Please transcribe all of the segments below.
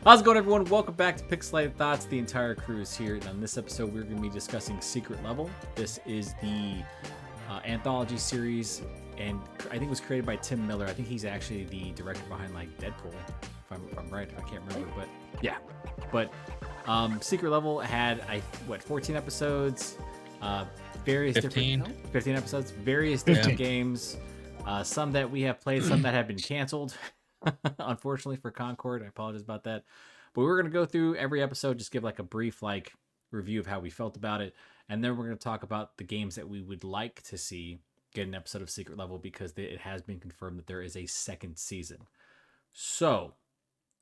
How's it going, everyone? Welcome back to Pixelated Thoughts. The entire crew is here, and on this episode, we're going to be discussing Secret Level. This is the anthology series, and I think it was created by Tim Miller. I think he's actually the director behind like Deadpool, if I'm right. I can't remember, but yeah. But Secret Level had 14 episodes, various 15. different 15 episodes, various different games. Some that we have played, some that have been canceled. Unfortunately for Concord, I apologize about that. But we're going to go through every episode, just give like a brief review of how we felt about it, and then we're going to talk about the games that we would like to see get an episode of Secret Level, because it has been confirmed that there is a second season. So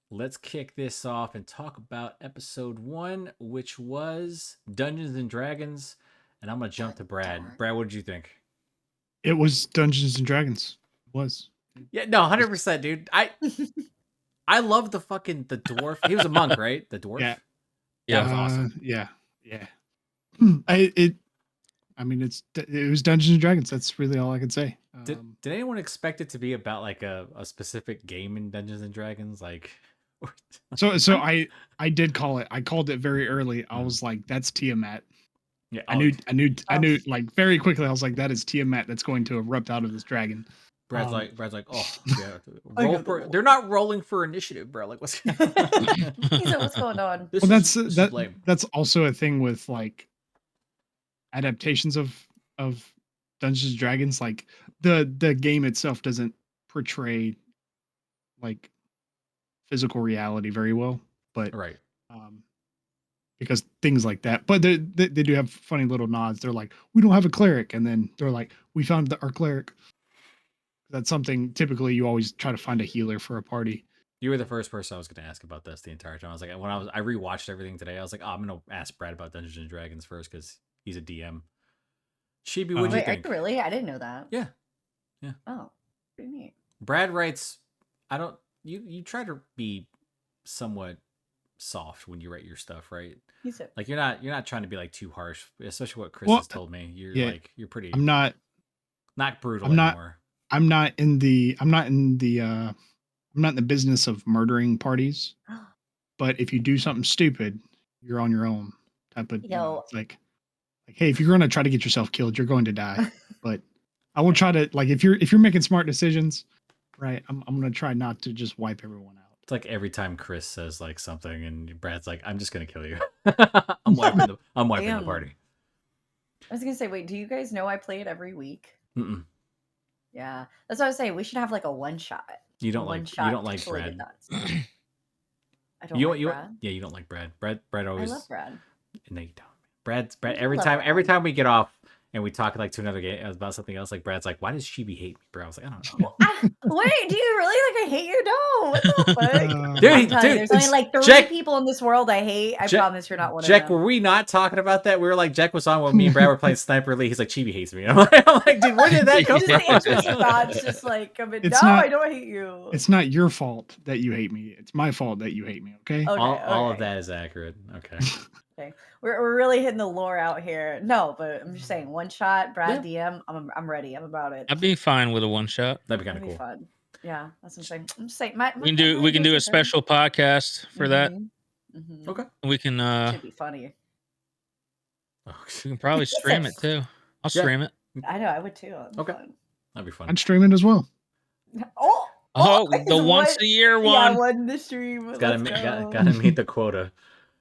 let's kick this off and talk about episode 1, which was Dungeons and Dragons. And I'm going to jump to Brad. Brad, what did you think? It was Dungeons and Dragons. It was. Yeah, no, 100%, dude. I love the dwarf. He was a monk, right? The dwarf. Yeah, that was awesome. Yeah. It was Dungeons and Dragons. That's really all I can say. Did anyone expect it to be about like a specific game in Dungeons and Dragons? Like, so I did call it. I called it very early. I was like, "That's Tiamat." Yeah, I knew like very quickly. I was like, "That is Tiamat. That's going to erupt out of this dragon." Brad's like, oh, yeah. They're not rolling for initiative, bro. Like, what's He's like, what's going on? Well, that's also a thing with like adaptations of Dungeons and Dragons. Like the game itself doesn't portray like physical reality very well, but right. Because things like that, but they do have funny little nods. They're like, we don't have a cleric, and then they're like, we found our cleric. That's something typically you always try to find a healer for a party. You were the first person I was going to ask about this the entire time. I was like, I rewatched everything today. I was like, oh, I'm going to ask Brad about Dungeons and Dragons first because he's a DM. Chibi, what'd you think? Are you really? I didn't know that. Yeah. Oh, pretty neat. Brad writes, you try to be somewhat soft when you write your stuff, right? Like you're not trying to be like too harsh, especially what Chris has told me. You're pretty. I'm not brutal anymore. I'm not in the business of murdering parties. But if you do something stupid, you're on your own type of like hey, if you're going to try to get yourself killed, you're going to die. But I will try to, like, if you're making smart decisions, right, I'm going to try not to just wipe everyone out. It's like every time Chris says like something and Brad's like, I'm just going to kill you. I'm wiping the party. I was going to say, wait, do you guys know I play it every week? Mm-mm. Yeah, that's what I was saying. We should have like a one shot. You don't like Brad. I don't like Brad. Yeah, you don't like Brad. Brad always. I love Brad. No, you don't. Brad. Every time we get off and we talk like to another game about something else, like Brad's like, why does Chibi hate me, bro? I was like, I don't know. Wait, do you really like I hate you? No, what the fuck? Dude, there's only like 3 people in this world I hate. I promise you're not one of them. Jack, were we not talking about that? We were like, Jack was on when me and Brad were playing Sniper Elite. He's like, Chibi hates me. I'm like, dude, where did that come from? It's just like, I don't hate you. It's not your fault that you hate me. It's my fault that you hate me. Okay. All of that is accurate. Okay. Okay. We're really hitting the lore out here. No, but I'm just saying, one shot, Brad DM. I'm ready. I'm about it. I'd be fine with a one shot. That'd be kind of cool. Fun. Yeah, that's what I'm saying. I'm just saying, we can do a special podcast for that. Mm-hmm. Okay. We can. Should be funny. We can probably stream it too. I'll stream it. I know. I would too. Okay. That'd be fun. I'd stream it as well. Oh, the once a year one. Yeah, one to stream. Gotta meet the quota.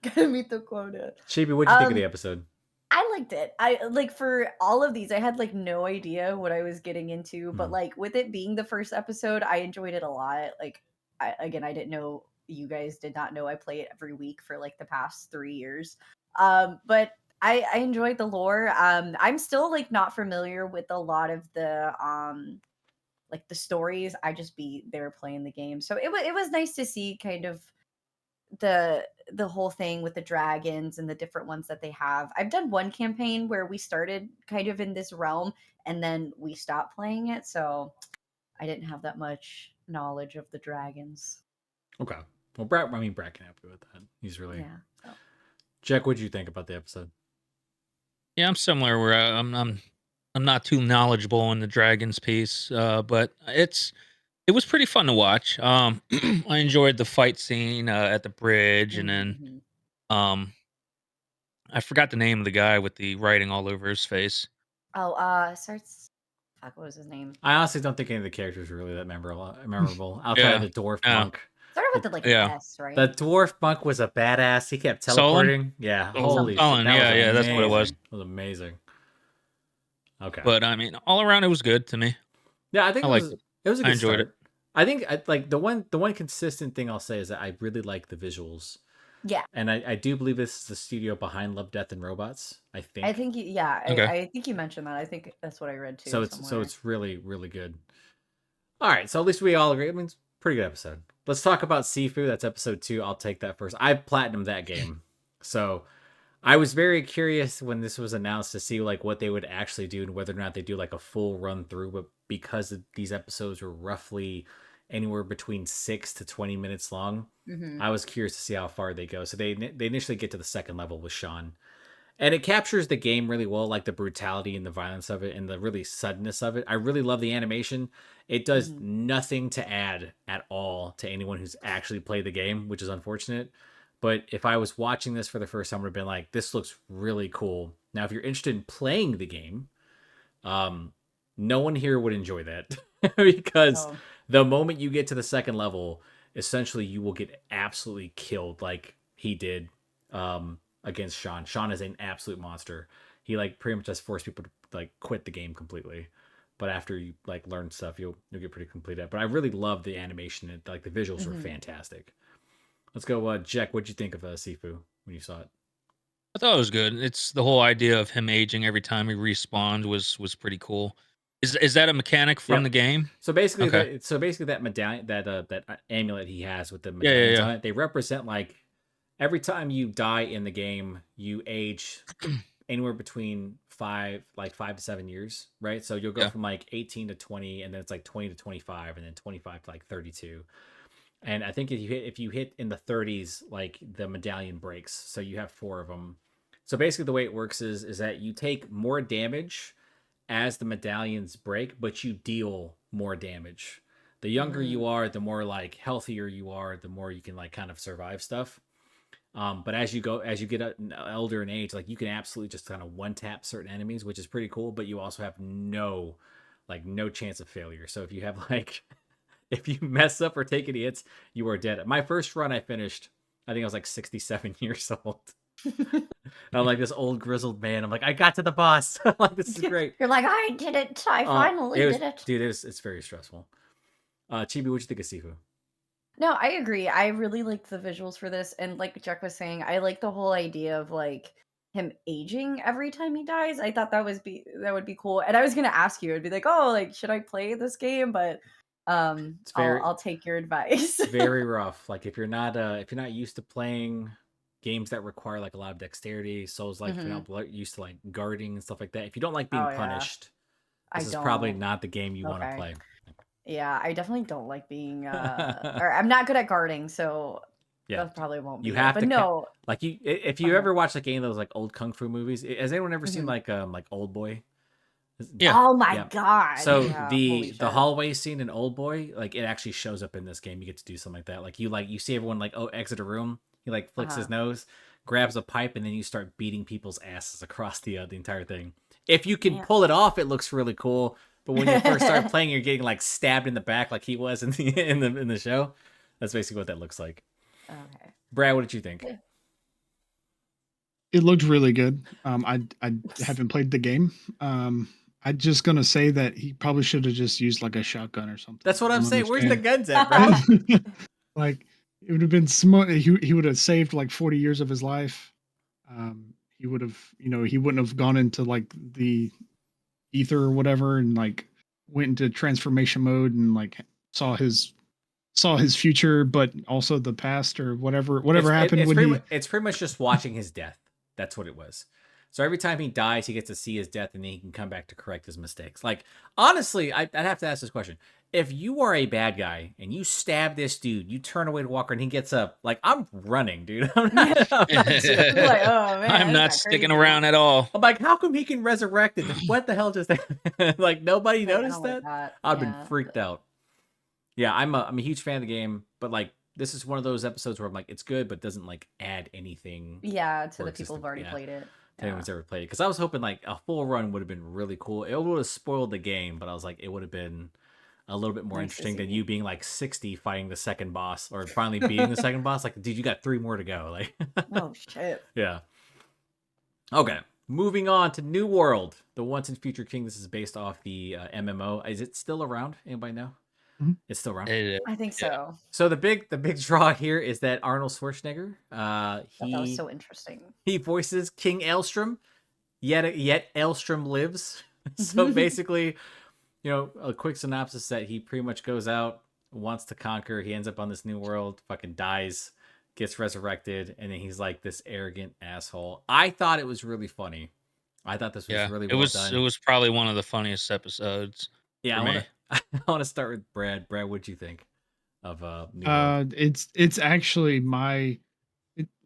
Gotta meet the quota. Chibi, what'd you think of the episode? I liked it. I like, for all of these, I had like no idea what I was getting into, but like with it being the first episode, I enjoyed it a lot. Like, I didn't know, you guys did not know I play it every week for like the past 3 years. But I enjoyed the lore. I'm still like not familiar with a lot of the like the stories. I just be there playing the game, so it was nice to see kind of the whole thing with the dragons and the different ones that they have. I've done one campaign where we started kind of in this realm and then we stopped playing it, so I didn't have that much knowledge of the dragons. Okay. Well, Brad can help you with that. He's really Jack, what did you think about the episode? Yeah, I'm similar where I'm not too knowledgeable in the dragons piece, but it It was pretty fun to watch. I enjoyed the fight scene at the bridge, and then Mhm. um, I forgot the name of the guy with the writing all over his face. Oh, starts. Fuck, what was his name? I honestly don't think any of the characters were really that memorable outside of Yeah, the dwarf yeah, monk. Started with the like an yeah. S, right? The dwarf monk was a badass. He kept Solon, teleporting. Yeah, Solon. holy shit, Solon. that was Yeah, yeah, that's what it was. amazing. It was amazing. Okay. But I mean, all around, it was good to me. Yeah, I think I liked it. it was a I good enjoyed it. start. I think like the one consistent thing I'll say is that I really like the visuals. Yeah. And I do believe this is the studio behind Love, Death, and Robots. I think. I think yeah, Okay. I think you mentioned that. I think that's what I read too. So it's really really good. All right, so at least we all agree. I mean, it's a pretty good episode. Let's talk about Sifu. That's episode 2. I'll take that first. I platinumed that game, so I was very curious when this was announced to see like what they would actually do and whether or not they do like a full run through. But because these episodes were roughly anywhere between 6 to 20 minutes long, Mm-hmm. I was curious to see how far they go. So they initially get to the second level with Sean, and it captures the game really well, like the brutality and the violence of it and the really suddenness of it. I really love the animation. It does nothing to add at all to anyone who's actually played the game, which is unfortunate. But if I was watching this for the first time, I would have been like, this looks really cool. Now, if you're interested in playing the game, no one here would enjoy that because the moment you get to the second level, essentially you will get absolutely killed like he did against Sean. Sean is an absolute monster. He like pretty much just forced people to like quit the game completely. But after you like learn stuff, you'll get pretty complete at. But I really love the animation and like the visuals were fantastic. Let's go, Jack. What'd you think of Sifu when you saw it? I thought it was good. It's the whole idea of him aging every time he respawned was pretty cool. Is that a mechanic from the game? So basically, Okay. that medallion, that amulet he has with the Yeah, medallions yeah, on yeah. it, they represent like every time you die in the game, you age anywhere between 5 to 7 years, right? So you'll go Yeah. from like 18 to 20, and then it's like 20 to 25, and then 25 to like 32. And I think if you hit in the 30s, like the medallion breaks. So you have 4 of them. So basically, the way it works is that you take more damage as the medallions break, but you deal more damage. The younger you are, the more like healthier you are, the more you can like kind of survive stuff. But as you get elder in age, like you can absolutely just kind of one tap certain enemies, which is pretty cool. But you also have no chance of failure. So if you have like if you mess up or take any hits, you are dead. My first run, I finished. I think I was like 67 years old. I'm like this old grizzled man. I'm like, I got to the boss. I'm like, this is great. You're like, I did it. I finally did it. Dude, it's very stressful. Chibi, what'd you think of Sifu? No, I agree. I really liked the visuals for this, and like Jack was saying, I like the whole idea of like him aging every time he dies. I thought that would be cool. And I was gonna ask you, I'd be like, oh, like should I play this game? But I'll take your advice. Very rough. Like if you're not used to playing games that require like a lot of dexterity, Souls like if you're not used to like guarding and stuff like that. If you don't like being punished, this is probably not the game you want to play. Yeah, I definitely don't like being or I'm not good at guarding, so that probably won't be. You have but to no. like if you ever watch like any of those like old kung fu movies, has anyone ever seen like Old Boy? Yeah. Oh my god. So the hallway scene in Old Boy, like it actually shows up in this game. You get to do something like that. Like you see everyone like exit a room. He like flicks his nose, grabs a pipe, and then you start beating people's asses across the entire thing. If you can pull it off, it looks really cool. But when you first start playing, you're getting like stabbed in the back like he was in the show. That's basically what that looks like. Okay. Brad, what did you think? It looked really good. I haven't played the game. I'm just gonna say that he probably should have just used like a shotgun or something. That's what I'm saying. Where's the guns at, Brad? Like it would have been smart. He would have saved like 40 years of his life. He would have, he wouldn't have gone into like the ether or whatever and like went into transformation mode and like saw his future, but also the past or whatever happened it's pretty much just watching his death. That's what it was. So every time he dies, he gets to see his death, and then he can come back to correct his mistakes. Like, honestly, I'd have to ask this question. If you are a bad guy and you stab this dude, you turn away to Walker, and he gets up, like, I'm running, dude. I'm not sticking around at all. I'm like, how come he can resurrect it? What the hell just happened? Like, nobody noticed that? I've been freaked out. Yeah, I'm a huge fan of the game, but like this is one of those episodes where I'm like, it's good, but doesn't like add anything Yeah, to for the people existing. who've already Yeah, played it. to Yeah. anyone's ever played it. Because I was hoping like a full run would have been really cool. It would have spoiled the game, but I was like, it would have been a little bit more Nice to interesting than see. you being like 60 fighting the second boss or finally beating the second boss. Like, dude, you got 3 more to go. Like, Oh shit. yeah. Okay, moving on to New World, the Once and Future King. This is based off the MMO. Is it still around? Anybody know? Mhm. It's still around. I think so. So the big draw here is that Arnold Schwarzenegger, Thought that was so interesting. he voices King Elstrom. Yet Elstrom lives. So basically, you know, a quick synopsis that he pretty much goes out, wants to conquer. He ends up on this new world, fucking dies, gets resurrected, and then he's like this arrogant asshole. I thought it was really funny. I thought this was really well done. It was probably one of the funniest episodes. Yeah, for me. I want to start with Brad. Brad, what'd you think of New World? It's actually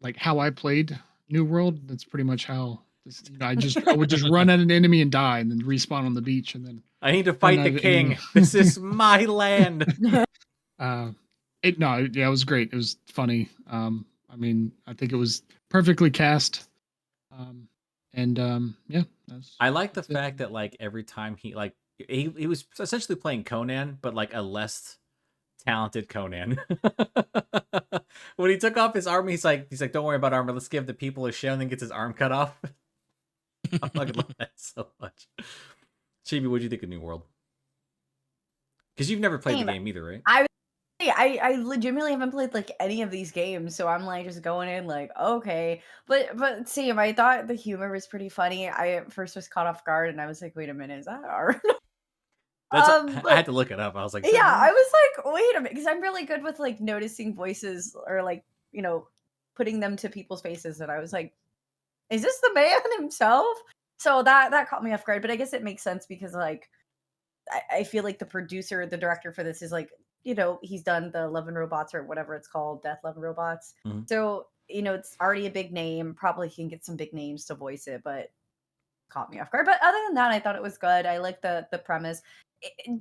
like how I played New World. That's pretty much how this, I would just run at an enemy and die, and then respawn on the beach, and then I need to run fight at the an king. enemy. This is my land. It was great. It was funny. I mean, I think it was perfectly cast. Yeah, I like the that's it. fact that like every time he was essentially playing Conan, but like a less talented Conan. When he took off his armor, he's like, don't worry about armor. Let's give the people a show, and then gets his arm cut off. I fucking love that so much. Chibi, what'd you think of New World? Because you've never played the game either, right? I legitimately haven't played like any of these games, so I'm like just going in like okay, but Sam, I thought the humor was pretty funny. I at first was caught off guard, and I was like, wait a minute, is that Arnold? I had to look it up. I was like, yeah, I was like, wait a minute, because I'm really good with like noticing voices or like putting them to people's faces, and I was like, is this the man himself? So that caught me off guard, but I guess it makes sense because like I feel like the director for this is like, he's done the Love and Robots or whatever it's called, Death, Love and Robots. Mm-hmm. So, it's already a big name. Probably can get some big names to voice it, but caught me off guard. But other than that, I thought it was good. I like the premise.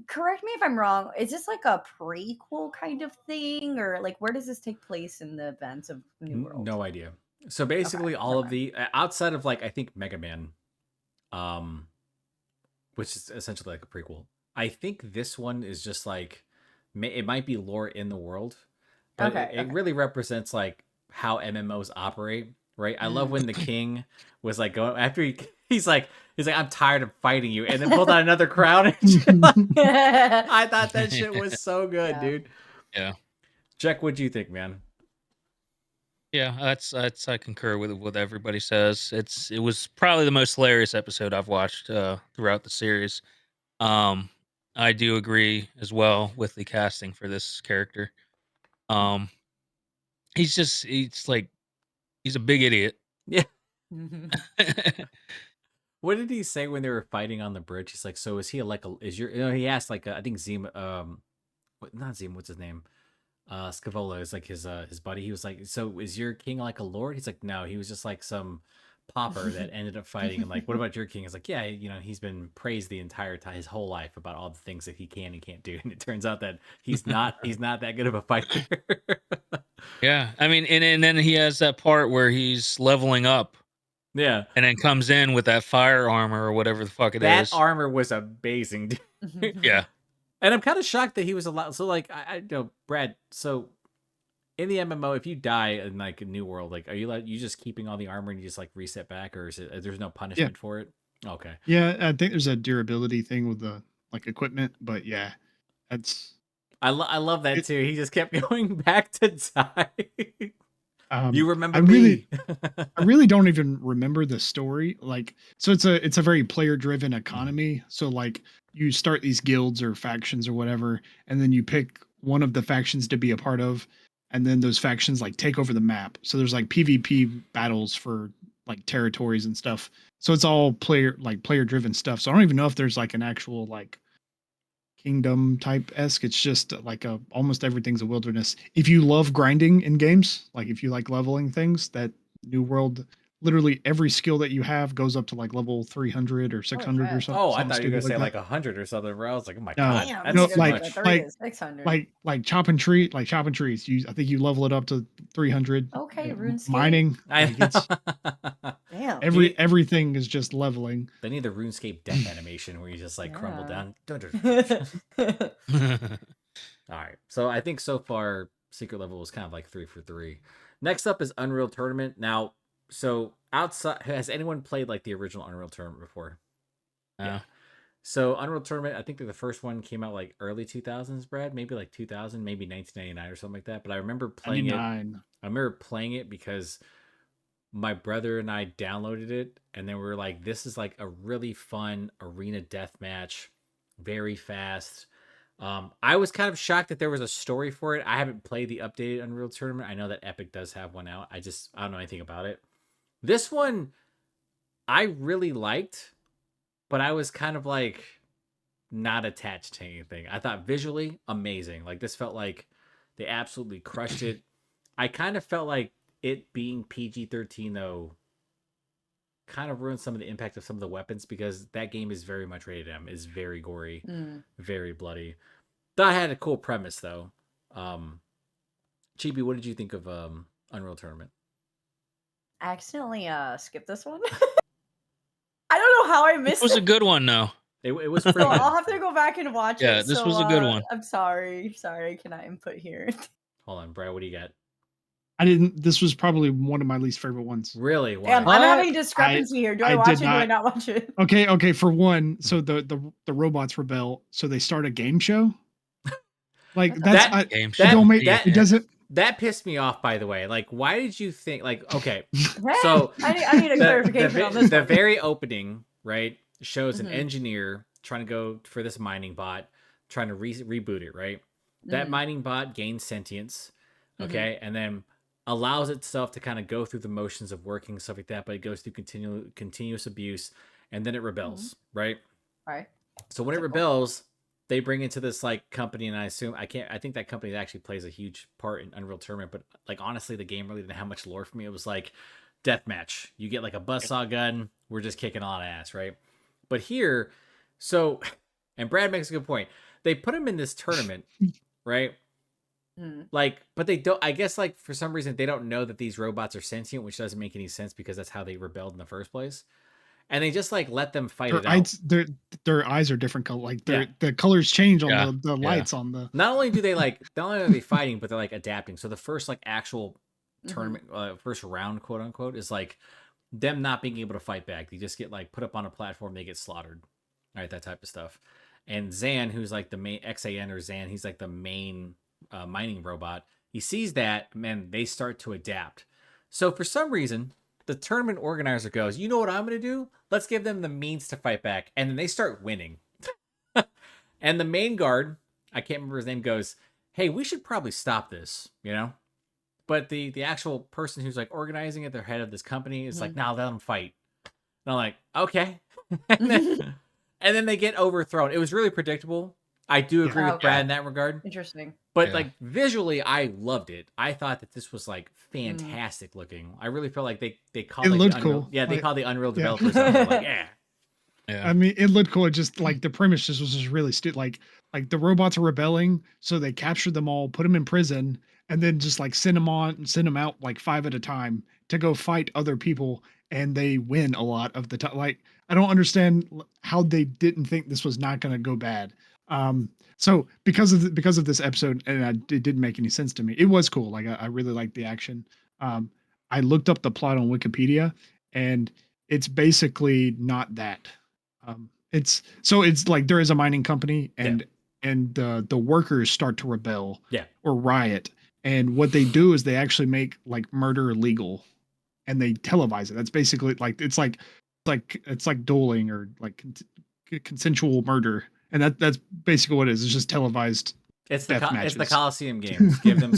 Correct me if I'm wrong. Is this like a prequel kind of thing, or like where does this take place in the events of New World? No idea. So basically, all of the outside of like I think Mega Man, which is essentially like a prequel. I think this one is just like it might be lore in the world, but it really represents like how MMOs operate, right? I love when the king was like going after he's like I'm tired of fighting you, and then pulled out another crown. I thought that shit was so good, dude. Yeah. Jack, what'd you think, man? Yeah, that's I concur with what everybody says. It was probably the most hilarious episode I've watched throughout the series. I do agree as well with the casting for this character. He's a big idiot. Yeah. What did he say when they were fighting on the bridge? He's like, so is he he asked like I think Zima not Zima, what's his name? Scavola is like his buddy. He was like, so is your king like a lord? He's like, no, he was just like some pauper that ended up fighting. And like, what about your king? He's like, yeah, he's been praised the entire time, his whole life, about all the things that he can and can't do. And it turns out that he's not that good of a fighter. Yeah, I mean, and then he has that part where he's leveling up. Yeah, and then comes in with that fire armor or whatever the fuck it is. That armor was amazing. Yeah. And I'm kind of shocked that he was allowed. So like, I know, Brad. So in the MMO, if you die in like a New World, like, are you just keeping all the armor and you just like reset back, or is it there's no punishment for it? Okay. Yeah, I think there's a durability thing with the like equipment, but yeah, that's. I love that too. He just kept going back to die. You remember me? I really don't even remember the story. Like, so it's a very player driven economy. So like you start these guilds or factions or whatever, and then you pick one of the factions to be a part of, and then those factions like take over the map. So there's like PvP battles for like territories and stuff. So it's all player driven stuff. So I don't even know if there's like an actual like kingdom type esque. It's just like almost everything's a wilderness. If you love grinding in games, like if you like leveling things, that New World literally every skill that you have goes up to like level 300 or 600 or shit. something. Oh, I something thought you were gonna stupid say like like 100 or something, bro. I was like, oh my No. god, Damn, that's No, too like- much. 30 like- to 600. like chopping trees. I think you level it up to 300. Okay, RuneScape. Mining, I like it's Damn. everything is just leveling. They need the RuneScape death animation where you just like crumble Yeah. down. Dun, dun, dun. All right. So I think so far secret level was kind of like 3 for 3. Next up is Unreal Tournament. Now, so outside, has anyone played like the original Unreal Tournament before? Yeah. So Unreal Tournament, I think that the first one came out like early 2000s, Brad, maybe like 2000, maybe 1999 or something like that. But I remember playing it. 99. I remember playing it because my brother and I downloaded it, and then we were like, this is like a really fun arena deathmatch, very fast. I was kind of shocked that there was a story for it. I haven't played the updated Unreal Tournament. I know that Epic does have one out. I don't know anything about it. This one I really liked, but I was kind of like not attached to anything. I thought visually amazing. Like this felt like they absolutely crushed it. I kind of felt like it being PG-13 though kind of ruined some of the impact of some of the weapons, because that game is very much rated M, is very gory, very bloody. That had a cool premise though. Chibi, what did you think of Unreal Tournament? I accidentally skipped this one. I don't know how I missed It was it. a good one though. It was pretty So good. I'll have to go back and watch it. Yeah, this So, was a good one. I'm sorry. Sorry, I cannot input here. Hold on, Brad, what do you got? This was probably one of my least favorite ones. Really? Why? Damn, I'm having discrepancy here. Do I I watch did it? Do I not- not watch it? Okay, for one, so the robots rebel, so they start a game show. Like that's Game it show. don't make that- it doesn't. That pissed me off, by the way. Like, why did you think, like, okay, Hey, so I need a clarification on this the one. very opening, right, shows an Mhm. engineer trying to go for this mining bot, trying to reboot it, right? That Mhm. mining bot gains sentience, okay, and then allows itself to kind of go through the motions of working, stuff like that, but it goes through continuous abuse, and then it rebels, right? All right. So when it That's cool. rebels, they bring into this like company, and I think that company actually plays a huge part in Unreal Tournament, but like honestly, the game really didn't have much lore for me. It was like deathmatch. You get like a buzzsaw gun, we're just kicking a lot of ass, right? But here, so and Brad makes a good point. They put him in this tournament, right? Like, but they don't, I guess like for some reason they don't know that these robots are sentient, which doesn't make any sense because that's how they rebelled in the first place. And they just like let them fight it out. Their eyes are different color. Like the colors change on the Yeah. lights on the. Not only are they fighting, but they're like adapting. So the first like actual tournament, first round, quote unquote, is like them not being able to fight back. They just get like put up on a platform, they get slaughtered, right? That type of stuff. And Zan, who's like the main XAN or Zan, he's like the main mining robot. He sees that, man, they start to adapt. So for some reason, the tournament organizer goes, you know what I'm going to do? Let's give them the means to fight back. And then they start winning. And the main guard, I can't remember his name, goes, hey, we should probably stop this, you know? But the actual person who's like organizing it, the head of this company, is like, nah, let them fight. And I'm like, okay. And then they get overthrown. It was really predictable. I do agree with Brad in that regard. Interesting. But like visually, I loved it. I thought that this was like fantastic looking. I really felt like they called It like looked the Unreal, cool. yeah, they Like, called the Unreal yeah. developers. On it, like, yeah. Yeah. I mean, it looked cool. It just like the premise just was just really stupid. Like the robots are rebelling, so they captured them all, put them in prison, and then just like send them out like 5 at a time to go fight other people, and they win a lot of the time. Like I don't understand how they didn't think this was not going to go bad. So because of this episode, and it didn't make any sense to me. It was cool. Like I really liked the action. I looked up the plot on Wikipedia, and it's basically not that. It's like there is a mining company, and the workers start to rebel, or riot, and what they do is they actually make like murder illegal, and they televise it. That's basically like it's like dueling or like consensual murder, and that's basically what it is. It's just televised. It's death the matches. Coliseum games. Give them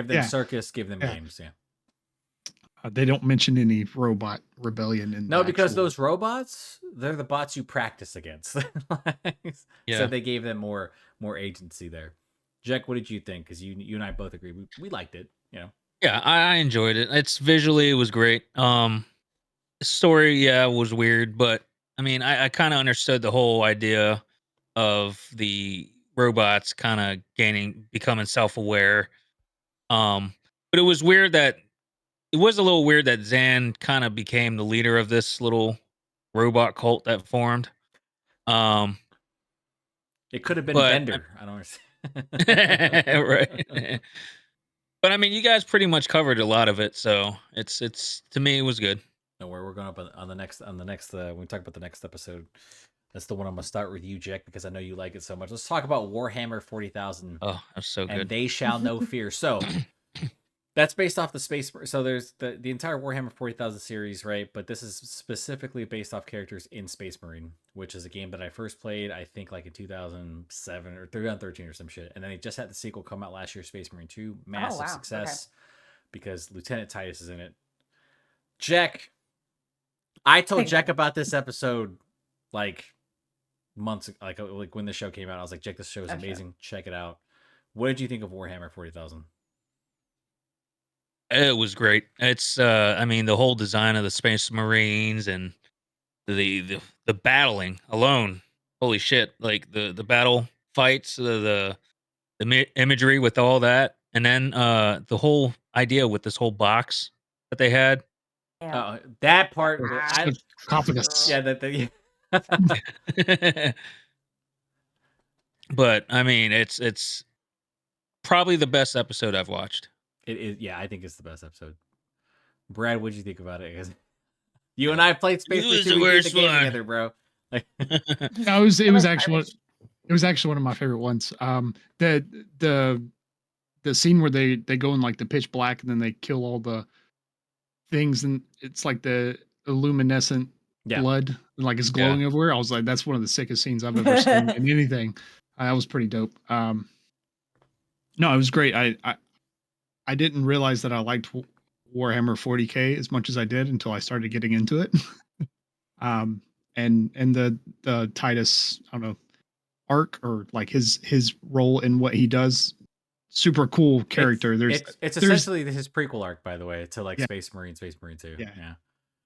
Yeah. circus. Give them games. Yeah. They don't mention any robot rebellion in No, the because actual... those robots, they're the bots you practice against. So they gave them more agency there. Jack, what did you think? Because you and I both agree we liked it. You know. Yeah, I enjoyed it. It was great. story, yeah, was weird, but I mean, I kind of understood the whole idea of the robots kind of becoming self-aware. But it was weird that it was a little weird that Zan kind of became the leader of this little robot cult that formed. Um, It could have been but Bender. I don't understand. right. But I mean, you guys pretty much covered a lot of it, so it's to me it was good. No, we're going up on the next when we talk about the next episode. That's the one I'm gonna start with you, Jack, because I know you like it so much. Let's talk about Warhammer 40,000 Oh, that's so and good. They Shall Know Fear. So that's based off the space. So there's the entire Warhammer 40,000 series, right? But this is specifically based off characters in Space Marine, which is a game that I first played, I think, like in 2007 or 2013 or some shit. And then they just had the sequel come out last year, Space Marine 2. Massive success because Lieutenant Titus is in it. Jack, I told Jack about this episode like months, like when the show came out. I was like, Jack, this show is amazing. Check it out. What did you think of Warhammer 40,000? It was great. It's I mean, the whole design of the Space Marines and the battling alone. Holy shit. Like the battle fights, the imagery with all that, and then the whole idea with this whole box that they had. That part, Sarcophagus. yeah, that But I mean, it's probably the best episode I've watched. it is. Yeah, I think it's the best episode. Brad, what'd you think about it? Because you and I played Space Marine 2. We beat the game together, bro. Like, No, it was actually one of my favorite ones. The scene where they go in like the pitch black and then they kill all the things and it's like the luminescent blood and like it's glowing everywhere. I was like, that's one of the sickest scenes I've ever seen in anything. That was pretty dope. No, it was great. I didn't realize that I liked Warhammer 40K as much as I did until I started getting into it. And the Titus, I don't know, arc or like his role in what he does, super cool character. It's essentially his prequel arc, by the way, to like Space Marine 2. Yeah.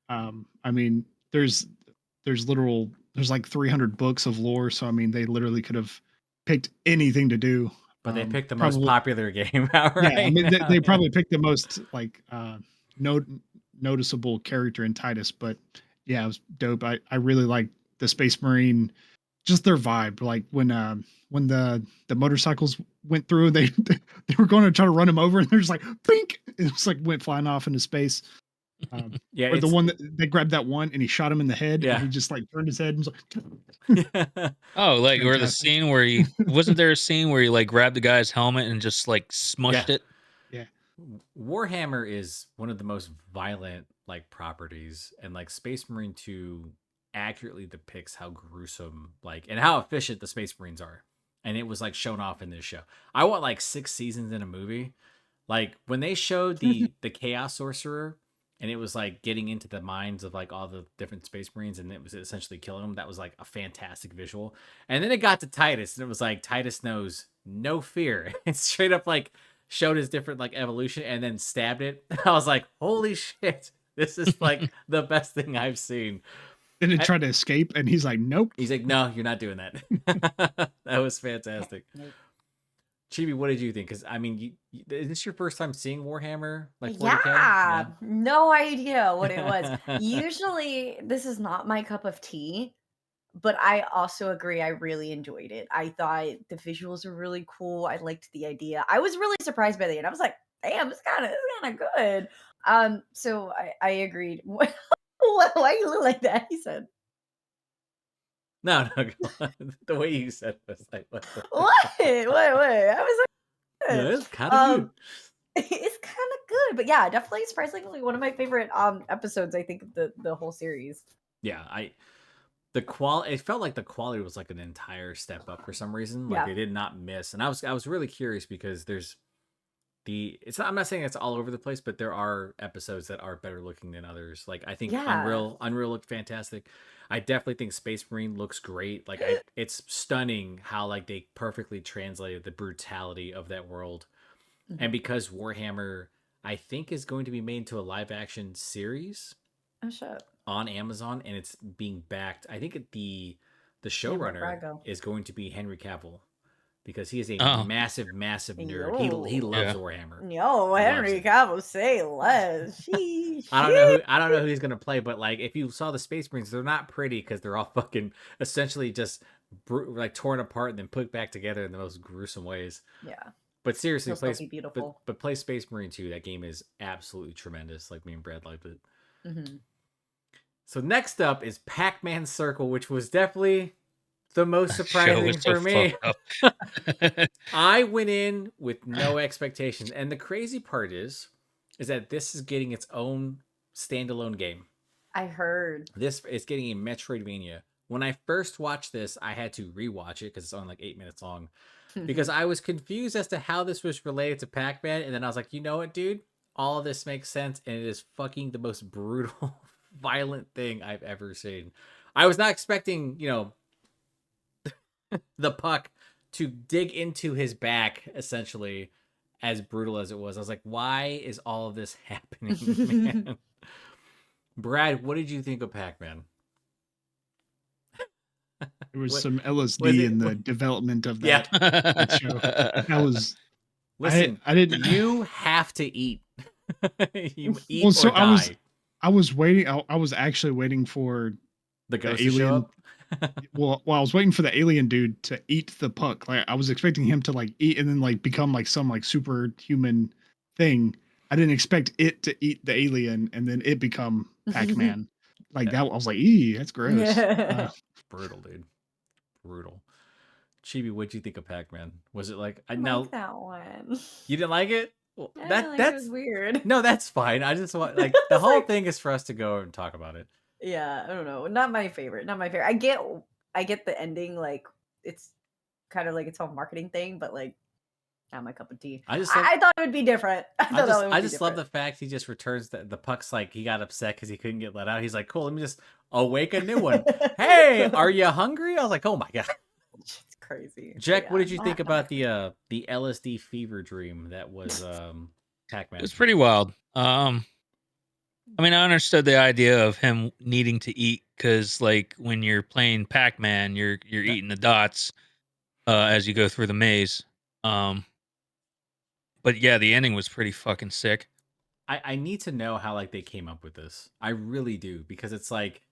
I mean, there's like 300 books of lore, so I mean, they literally could have picked anything to do. But they picked the most popular game out, right? Yeah, I mean, they probably picked the most like noticeable character in Titus, but yeah, it was dope. I really like the Space Marine, just their vibe. Like when the motorcycles went through, they were going to try to run him over, and they're just like, "Pink!" It was like went flying off into space. Yeah, or the one that they grabbed that one and he shot him in the head. Yeah, and he just like turned his head and was like, oh, like or the scene where he wasn't there a scene where he like grabbed the guy's helmet and just like smushed it. Yeah, Warhammer is one of the most violent like properties, and like Space Marine 2 accurately depicts how gruesome like and how efficient the Space Marines are, and it was like shown off in this show. I want like 6 seasons in a movie. Like when they showed the Chaos Sorcerer and it was like getting into the minds of like all the different Space Marines and it was essentially killing them, that was like a fantastic visual. And then it got to Titus and it was like Titus knows no fear. It straight up like showed his different like evolution and then stabbed it. I was like, holy shit, this is like the best thing I've seen. Then it tried to escape and he's like, nope. He's like, no, you're not doing that. That was fantastic. Chibi, what did you think? Because I mean, is this your first time seeing Warhammer? Like 40K? Yeah, no idea what it was. Usually, this is not my cup of tea, but I also agree. I really enjoyed it. I thought the visuals were really cool. I liked the idea. I was really surprised by the end. I was like, damn, it's kind of good. So I agreed. Why you look like that? He said. No, the way you said it was like, what? I was like, no, it's kind of good. It's kind of good, but yeah, definitely surprisingly one of my favorite episodes. I think of the whole series. Yeah, it felt like the quality was like an entire step up for some reason. Like they did not miss, and I was really curious because there's I'm not saying it's all over the place, but there are episodes that are better looking than others. Like I think Unreal looked fantastic. I definitely think Space Marine looks great. Like it's stunning how like they perfectly translated the brutality of that world. Mm-hmm. And because Warhammer, I think, is going to be made into a live action series. Oh shit. on Amazon, and it's being backed. I think the where'd showrunner Brad go? is going to be Henry Cavill because he is a Oh, massive nerd. He Yo. loves yeah. Warhammer. Yo, Loves Henry it. Cavill, say less. Sheesh. I don't know who he's gonna play, but like if you saw the Space Marines, they're not pretty because they're all fucking essentially just like torn apart and then put back together in the most gruesome ways. Yeah, But seriously, he'll still be beautiful. but play Space Marine 2. That game is absolutely tremendous. Like me and Brad liked it. Mm-hmm. So next up is Pac-Man Circle, which was definitely the most Show surprising was so for me. fucked up. I went in with no expectations, and the crazy part is that this is getting its own standalone game. I heard. This is getting a Metroidvania. When I first watched this, I had to rewatch it because it's only like 8 minutes long. Because I was confused as to how this was related to Pac-Man, and then I was like, you know what, dude? All of this makes sense, and it is fucking the most brutal, violent thing I've ever seen. I was not expecting, the puck to dig into his back, essentially, as brutal as it was. I was like, why is all of this happening, man? Brad, what did you think of Pac-Man? There was What- some was LSD it- in the development of Yeah. that show. That was Listen, I didn't. you have to eat. You eat Well, so or die. I was waiting. I was actually waiting for The ghost to alien. show up. Well, I was waiting for the alien dude to eat the puck. Like I was expecting him to like eat and then like become like some like superhuman thing. I didn't expect it to eat the alien and then it become Pac-Man. Like that, I was like, "Ee, that's gross." Brutal, dude. Brutal. Chibi, what'd you think of Pac-Man? Was it like I now like that one. you didn't like it? Well, It that's was weird. no, that's fine. I just want like the whole thing is for us to go and talk about it. Yeah, I don't know. Not my favorite. Not my favorite. I get the ending, like it's kind of like its own marketing thing, but like not my cup of tea. I just love, I thought it would be different. I just love the fact he just returns the puck's like he got upset because he couldn't get let out. He's like, cool, let me just awake a new one. Hey, are you hungry? I was like, oh my god. It's crazy. Jack, Yeah, what did you think not about my the LSD fever dream that was Pac-Man? It was pretty wild. I mean, I understood the idea of him needing to eat because, like, when you're playing Pac-Man, you're eating the dots as you go through the maze. But yeah, the ending was pretty fucking sick. I need to know how like they came up with this. I really do because it's like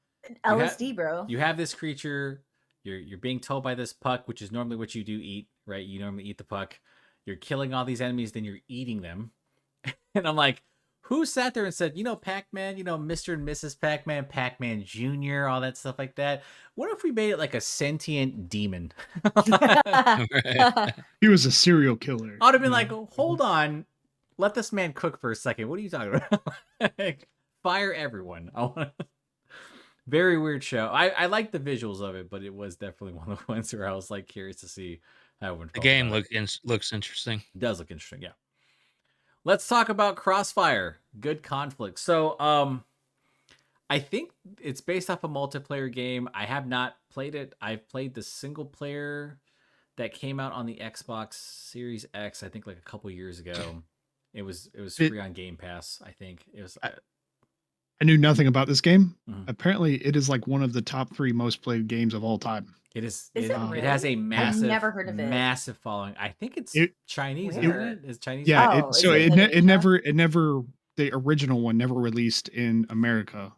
LSD, bro. you have this creature, you're being told by this puck, which is normally what you do eat, right? You normally eat the puck. You're killing all these enemies, then you're eating them. And I'm like, who sat there and said, Pac-Man, Mr. and Mrs. Pac-Man, Pac-Man Jr., all that stuff like that? What if we made it like a sentient demon? Right. He was a serial killer. I would have been like, hold on, let this man cook for a second. What are you talking about? Like, fire everyone. Very weird show. I like the visuals of it, but it was definitely one of the ones where I was like curious to see how it would. The game looks interesting. It does look interesting, yeah. Let's talk about Crossfire. Good conflict. So, I think it's based off a multiplayer game. I have not played it. I've played the single player that came out on the Xbox Series X, I think like a couple years ago. It was free on Game Pass, I think. It was I knew nothing about this game. Mhm. Apparently, it is like one of the top 3 most played games of all time. It is. Is it It has a really? massive, I've never heard of it. massive following. I think it's Chinese, Where? isn't it? It's Chinese. Yeah, Oh, is so it it in never the original one never released in America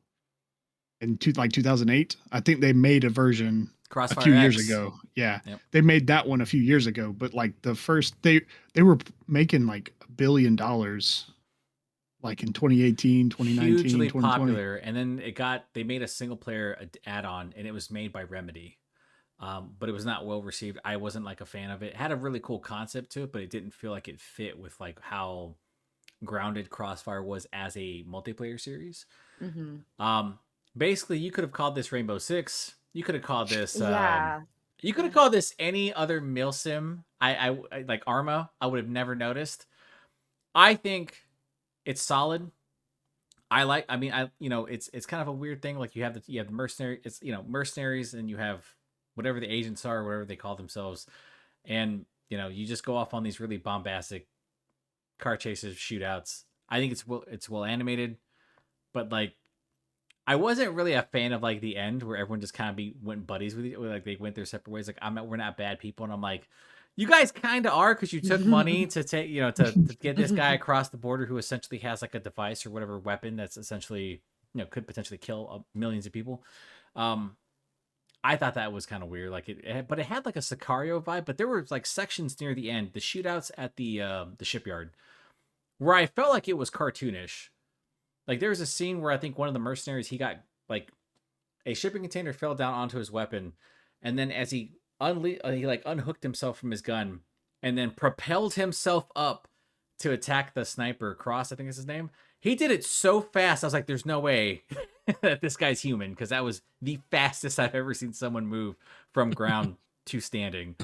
in 2008. I think they made a version Crossfire a few years X. ago. Yeah. Yep. They made that one a few years ago, but like the first they were making like $1 billion like in 2018, 2019, Hugely 2020. popular, and then they made a single player add-on, and it was made by Remedy. But it was not well received. I wasn't like a fan of it. It had a really cool concept to it, but it didn't feel like it fit with like how grounded Crossfire was as a multiplayer series. Mm-hmm. Basically, you could have called this Rainbow Six. You could have called this. Yeah. You could have called this any other milsim. I like Arma. I would have never noticed. I think it's solid. It's kind of a weird thing. Like you have the mercenary. It's mercenaries, and you have whatever the agents are, whatever they call themselves, and you just go off on these really bombastic car chases, shootouts. I think it's well animated, but like I wasn't really a fan of like the end where everyone just kind of went buddies with like they went their separate ways. Like we're not bad people, and I'm like, you guys kind of are because you took money to take to get this guy across the border who essentially has like a device or whatever weapon that's essentially could potentially kill millions of people. I thought that was kind of weird. Like but it had like a Sicario vibe. But there were like sections near the end, the shootouts at the shipyard, where I felt like it was cartoonish. Like there was a scene where I think one of the mercenaries, he got like a shipping container fell down onto his weapon, and then as he like unhooked himself from his gun and then propelled himself up to attack the sniper. Cross, I think is his name. He did it so fast. I was like, "There's no way that this guy's human," because that was the fastest I've ever seen someone move from ground to standing.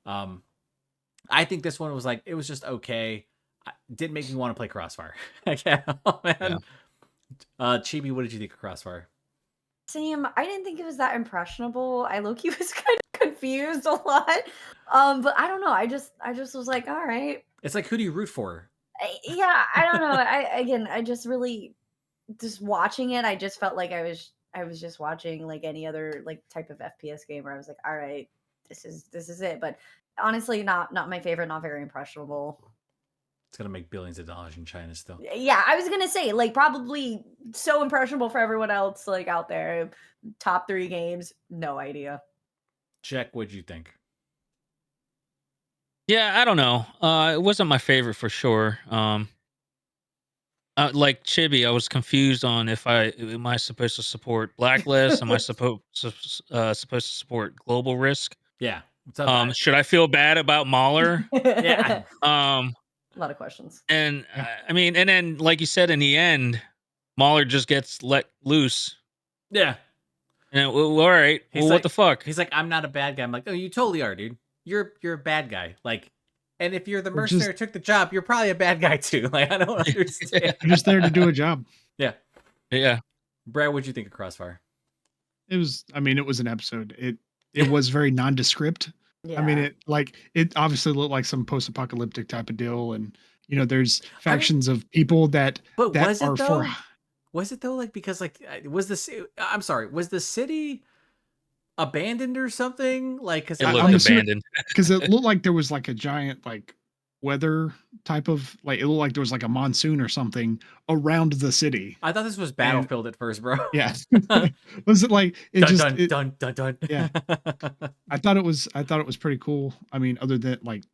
I think this one was like it was just okay. Didn't make me want to play Crossfire. Okay, oh, man. Yeah. Chibi, what did you think of Crossfire? Same. I didn't think it was that impressionable. I low-key was kind of confused a lot. But I don't know. I just was like, all right. It's like, who do you root for? Yeah, I don't know. I just really just watching it. I just felt like I was just watching like any other like type of FPS game where I was like, all right, this is it. But honestly, not my favorite. Not very impressionable. It's gonna make billions of dollars in China still. Yeah, I was gonna say like probably so impressionable for everyone else like out there. Top 3 games, no idea. Jack, what'd you think? Yeah, I don't know. It wasn't my favorite for sure. Like Chibi, I was confused on am I supposed to support Blacklist? Am I supposed to support Global Risk? Yeah. Should I feel bad about Mahler? Yeah. A lot of questions. And I mean, and then like you said, in the end, Mahler just gets let loose. Yeah. And all right. Well, like, what the fuck? He's like, I'm not a bad guy. I'm like, oh, you totally are, dude. You're a bad guy. Like, and if you're the mercenary who took the job, you're probably a bad guy too. Like, I don't understand. You're just there to do a job. Yeah. Yeah. Brad, what'd you think of Crossfire? It was an episode. It was very nondescript. Yeah. I mean, it obviously looked like some post-apocalyptic type of deal, and there's factions of people that was are it though? Was it though? Like, because like was the city abandoned or something? Like, because it looked abandoned. Because it looked like there was like a giant like weather type of like it looked like there was like a monsoon or something around the city. I thought this was Battlefield at first, bro. Yeah. Was it like it dun, dun. Yeah. I thought it was pretty cool. I mean, other than like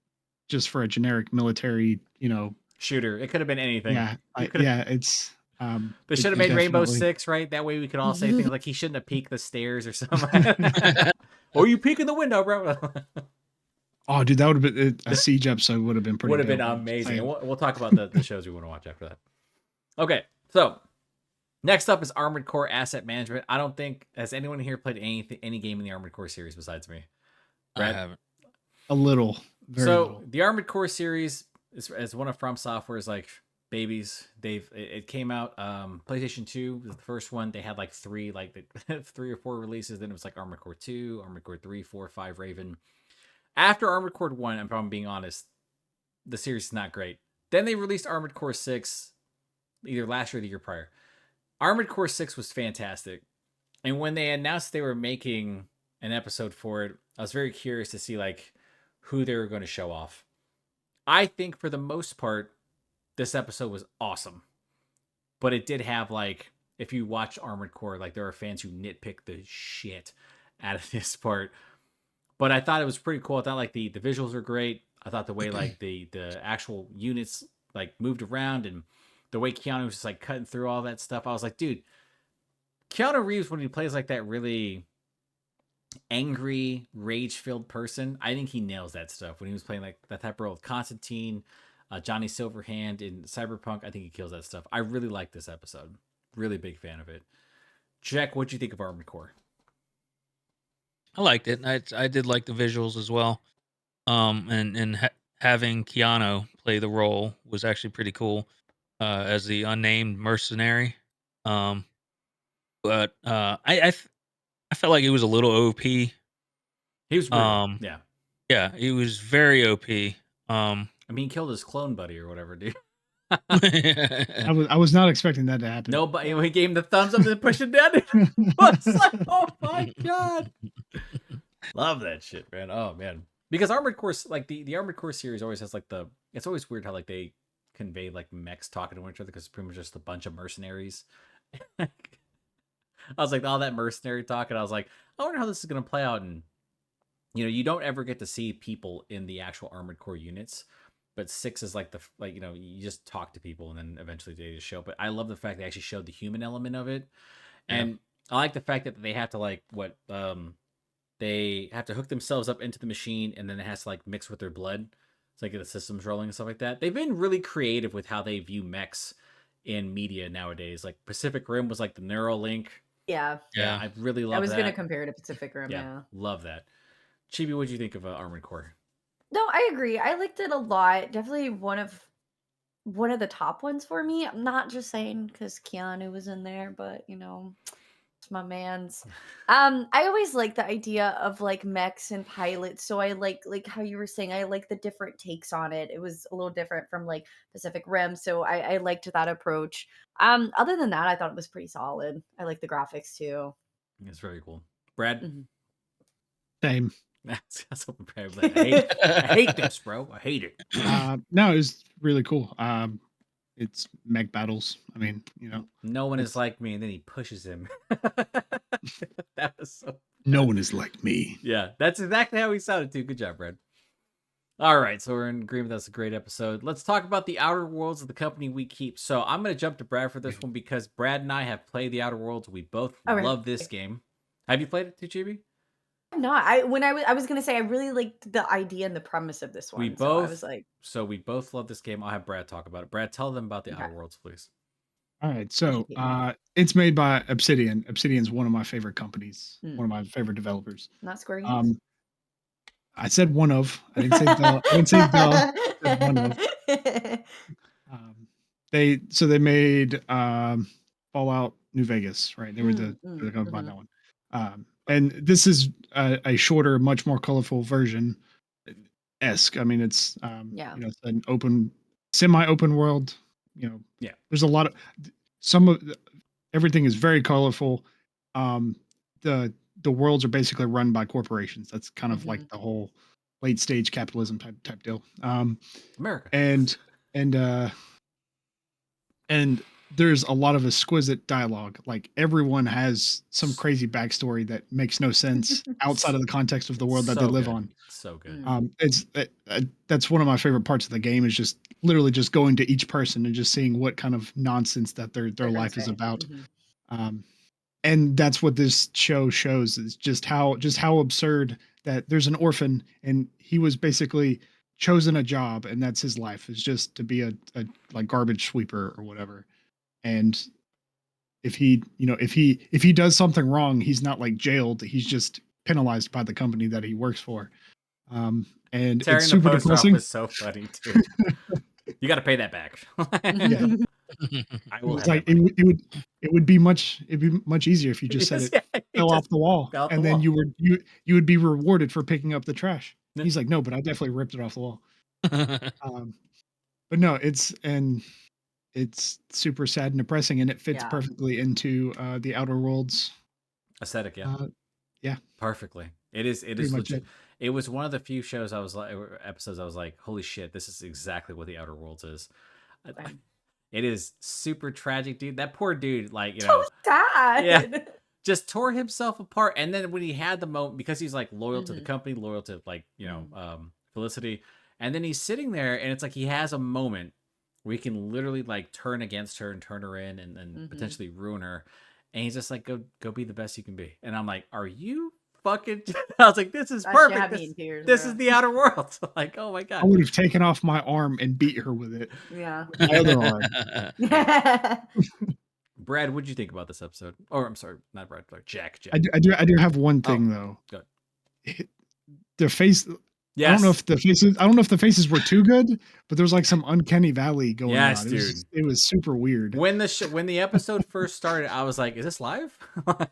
just for a generic military, shooter. It could have been anything. Yeah. It's they should have made Rainbow Six, right? That way we could all say things like he shouldn't have peeked the stairs or something. Or you peek in the window, bro. Oh, dude, that would have been a siege episode. Would have been pretty. Would have been amazing. And we'll talk about the shows we want to watch after that. Okay, so next up is Armored Core Asset Management. I don't think has anyone here played any game in the Armored Core series besides me. Brad? I haven't. A little. Very little. The Armored Core series is one of From Software's like babies. It came out PlayStation 2 was the first one. They had like 3 or 4 releases. Then it was like Armored Core 2, Armored Core 3, 4, 5, Raven. After Armored Core 1, if I'm being honest, the series is not great. Then they released Armored Core 6 either last year or the year prior. Armored Core 6 was fantastic. And when they announced they were making an episode for it, I was very curious to see like who they were going to show off. I think for the most part, this episode was awesome. But it did have like, if you watch Armored Core, like there are fans who nitpick the shit out of this part. But I thought it was pretty cool. I thought like the visuals were great. I thought the way like the actual units like moved around and the way Keanu was just like cutting through all that stuff. I was like, dude, Keanu Reeves, when he plays like that really angry, rage-filled person, I think he nails that stuff. When he was playing like that type of role with Constantine, Johnny Silverhand in Cyberpunk, I think he kills that stuff. I really like this episode. Really big fan of it. Jack, what'd you think of Armored Core? I liked it. I did like the visuals as well. Having Keanu play the role was actually pretty cool as the unnamed mercenary. But I felt like he was a little OP. He was weird. Yeah, he was very OP. I mean, he killed his clone buddy or whatever, dude. I was not expecting that to happen. Nobody, he gave him the thumbs up and then pushed it down. I was like, oh my god, love that shit, man. Oh man, because Armored Core, like the Armored Core series, always has like it's always weird how like they convey like mechs talking to each other because it's pretty much just a bunch of mercenaries. I was like, all that mercenary talk, and I was like, I wonder how this is gonna play out. And you don't ever get to see people in the actual Armored Core units, but 6 is like you just talk to people and then eventually they just show. But I love the fact they actually showed the human element of it, and I like the fact that they have to they have to hook themselves up into the machine, and then it has to like mix with their blood. It's like the system's rolling and stuff like that. They've been really creative with how they view mechs in media nowadays. Like Pacific Rim was like the Neuralink. Yeah. I really love that. I was going to compare it to Pacific Rim. Yeah. Love that. Chibi, what do you think of Armored Core? No, I agree. I liked it a lot. Definitely one of the top ones for me. I'm not just saying because Keanu was in there, but it's my man's. I always like the idea of like mechs and pilots. So I like how you were saying. I like the different takes on it. It was a little different from like Pacific Rim, so I liked that approach. Other than that, I thought it was pretty solid. I like the graphics too. It's very cool. Brad? Mm-hmm. Same. That's what Brad was like. I hate this, bro. I hate it. No, it was really cool. It's mech battles. I mean, no one is like me, and then he pushes him. That was so. No one is like me. Yeah, that's exactly how he sounded too. Good job, Brad. All right, so we're in agreement. That's a great episode. Let's talk about the Outer Worlds of the company we keep. So I'm going to jump to Brad for this one because Brad and I have played the Outer Worlds. We both love this game. Have you played it, Chibi? No, I was gonna say I really liked the idea and the premise of this one. We both love this game. I'll have Brad talk about it. Brad, tell them about the Outer Worlds, please. All right, so it's made by Obsidian. Obsidian's one of my favorite companies, one of my favorite developers. Not Square Enix. I said one of. I didn't say the. I didn't say the. I said one of. They made Fallout New Vegas, right? They were they're going to buy that one. And this is a shorter, much more colorful version. Esque. I mean, it's it's an semi-open world. There's a lot of everything is very colorful. The worlds are basically run by corporations. That's kind of like the whole late stage capitalism type deal. America. And there's a lot of exquisite dialogue. Like everyone has some crazy backstory that makes no sense outside of the context of the world that they live on. So good. That's one of my favorite parts of the game is just literally just going to each person and just seeing what kind of nonsense that their life is about. And that's what this show shows is just how absurd that there's an orphan and he was basically chosen a job and that's his life is just to be a like garbage sweeper or whatever. And if he does something wrong, he's not like jailed. He's just penalized by the company that he works for. And tearing it's super the post depressing. off was so funny too. You got to pay that back. I will like it would be much easier if you just said it fell off the wall and then you would be rewarded for picking up the trash. He's like, no, but I definitely ripped it off the wall. But no, it's super sad and depressing, and it fits perfectly into the Outer Worlds aesthetic. Yeah, perfectly. It is legit. It was one of the few shows episodes I was like, holy shit, this is exactly what the Outer Worlds is. It is super tragic, dude. That poor dude, so sad. Just tore himself apart. And then when he had the moment, because he's like loyal to the company, loyal to Felicity, and then he's sitting there, and it's like he has a moment where he can literally like turn against her and turn her in, and potentially ruin her. And he's just like, go be the best you can be. And I'm like, are you fucking? I was like, this is perfect. This is the Outer Worlds. Like, oh my god. I would have taken off my arm and beat her with it. Yeah. With my other arm. Brad, what'd you think about this episode? Or I'm sorry, not Brad, but Jack. I do have one thing though. Good. The face. Yes. I don't know if the faces were too good, but there was like some uncanny valley going on. Dude. It was super weird. When the episode first started, I was like, is this live?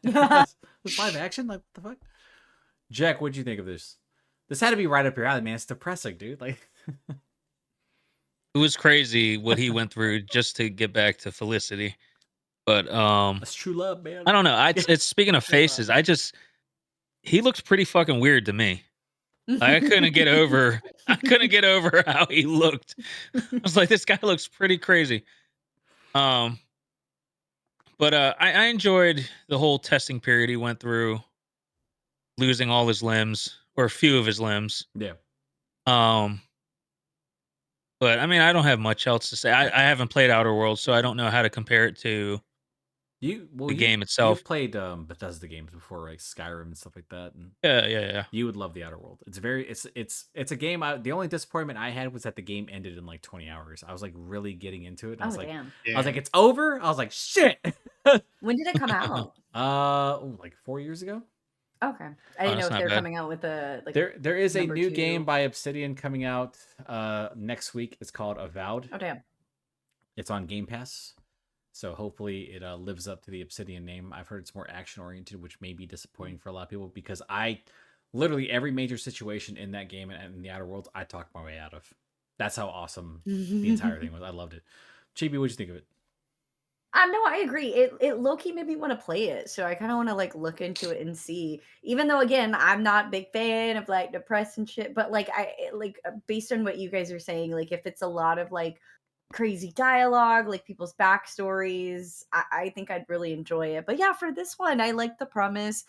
Is this live action? Like, what the fuck? Jack, what'd you think of this? This had to be right up your alley, man. It's depressing, dude. Like, It was crazy what he went through just to get back to Felicity. But That's true love, man. I don't know. It's speaking of faces. He looks pretty fucking weird to me. I couldn't get over. I couldn't get over how he looked. I was like, this guy looks pretty crazy. Um, but I enjoyed the whole testing period he went through, losing all his limbs or a few of his limbs. Yeah. Um, but I mean, I don't have much else to say. I haven't played Outer Worlds, so I don't know how to compare it to the game itself. You've played Bethesda games before, like Skyrim and stuff like that. And Yeah. you would love the Outer World. It's a game. The only disappointment I had was that the game ended in like 20 hours. I was like really getting into it. And I was like, damn. I was like, it's over. I was like, shit. When did it come out? Like 4 years ago. Okay, I didn't know that's if not they're bad. coming out with a like. There is a number new 2. game by Obsidian coming out next week. It's called Avowed. Oh damn. It's on Game Pass. So hopefully it lives up to the Obsidian name. I've heard it's more action oriented, which may be disappointing for a lot of people because I literally every major situation in that game and in the Outer Worlds, I talked my way out of. That's how awesome the entire thing was. I loved it. Chibi, what'd you think of it? No, I agree. It low-key made me want to play it. So I kind of want to like look into it and see. Even though again, I'm not a big fan of like depressed and shit, but like based on what you guys are saying, like if it's a lot of like crazy dialogue, like people's backstories, I think I'd really enjoy it. But yeah, for this one, I liked the premise.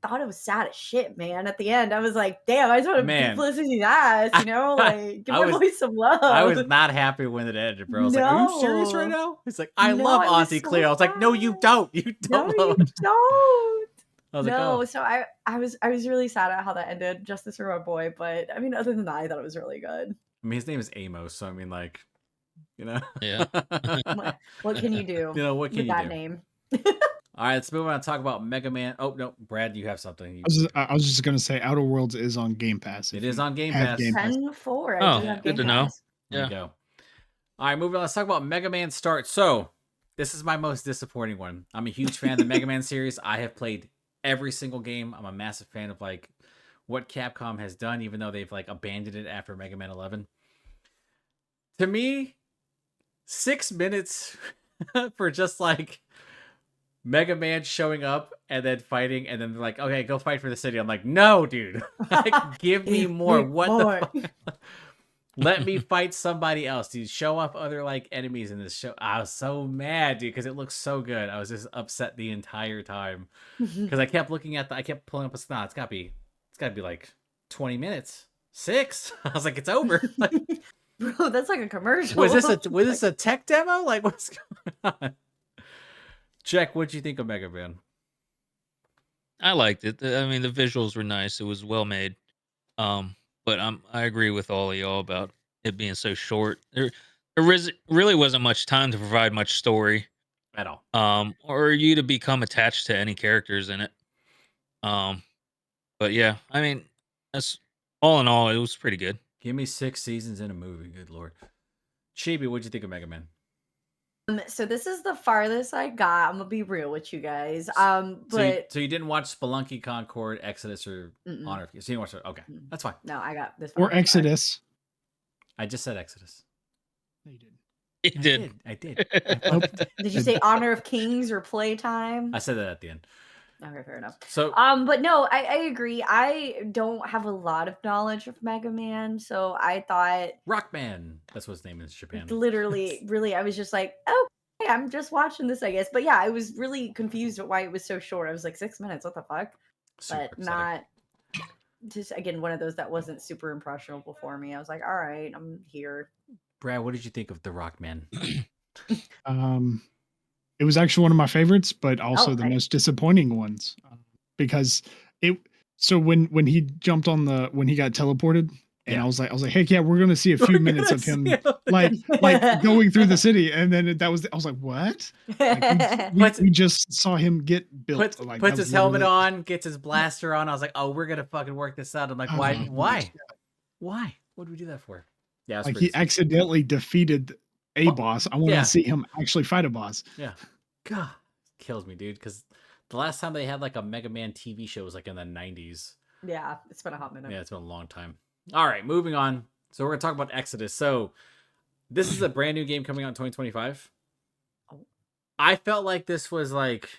Thought it was sad as shit, man. At the end, I was like, damn, I just want to beat Felicity's ass, you know? Like, give my boy some love. I was not happy when it ended, bro. I was like, are you serious right now? He's like, I love Auntie Claire. I was like, no, you don't. You don't. No, you don't. I was no, like, oh. So I was really sad at how that ended. Justice for my boy, but I mean, other than that, I thought it was really good. I mean, his name is Amos, so I mean, like, you know. Yeah. What can you do? You know, what can with you that do? name? All right, let's move on and talk about Mega Man. Oh no, Brad, you have something. I was just gonna say, Outer Worlds is on Game Pass. It is on Game Pass. 10-4. Oh, I do have good Game to Pass. know. There you go. All right, moving on. Let's talk about Mega Man Start. So, this is my most disappointing one. I'm a huge fan of the Mega Man series. I have played every single game. I'm a massive fan of like what Capcom has done, even though they've like abandoned it after Mega Man 11. To me, 6 minutes for just like Mega Man showing up and then fighting, and then they're like, okay, go fight for the city. I'm like, no, dude. Like, give me more. What the fuck? Let me fight somebody else, dude. Show off other like enemies in this show. I was so mad, dude, because it looks so good. I was just upset the entire time because I kept looking at I kept pulling up a snot. It's gotta be like 20 minutes. 6. I was like, it's over. Like, bro, that's like a commercial. Was this a tech demo? Like, what's going on? Jack, what'd you think of Mega Man? I liked it. I mean, the visuals were nice. It was well made. But I agree with all of y'all about it being so short. There really wasn't much time to provide much story At all. or you to become attached to any characters in it. But yeah, I mean, that's all in all, it was pretty good. Give me 6 seasons in a movie. Good lord. Chibi, what'd you think of Mega Man? So this is the farthest I got. I'm gonna be real with you guys. But so you didn't watch Spelunky, Concord, Exodus, or Honor? So you didn't watch it? Okay, that's fine. No, I got this. Or Exodus. I just said Exodus. No, you didn't. It did. I did. Did you say Honor of Kings or Playtime? I said that at the end. Okay, fair enough. So, but no, I agree. I don't have a lot of knowledge of Mega Man, so I thought Rockman. That's what his name is in Japan. literally, really, I was just like, okay, I'm just watching this, I guess. But yeah, I was really confused at why it was so short. I was like, 6 minutes, what the fuck? Super but not just again one of those that wasn't super impressionable for me. I was like, all right, I'm here. Brad, what did you think of the Rockman? It was actually one of my favorites, but also the most disappointing ones because it. So when he jumped on when he got teleported, and I was like, hey, yeah, we're gonna see a few minutes of him like going through the city, and then I was like, what? Like, we just saw him get built. Puts his helmet on, gets his blaster on. I was like, oh, we're gonna fucking work this out. I'm like, why? What did we do that for? Yeah, like he accidentally defeated a boss. I want to see him actually fight a boss. Yeah. God, kills me, dude, because the last time they had like a Mega Man TV show was like in the 90s. Yeah, it's been a hot minute. Yeah, it's been a long time. All right, moving on. So we're going to talk about Exodus. So This is a brand new game coming out in 2025. Oh. I felt like this was like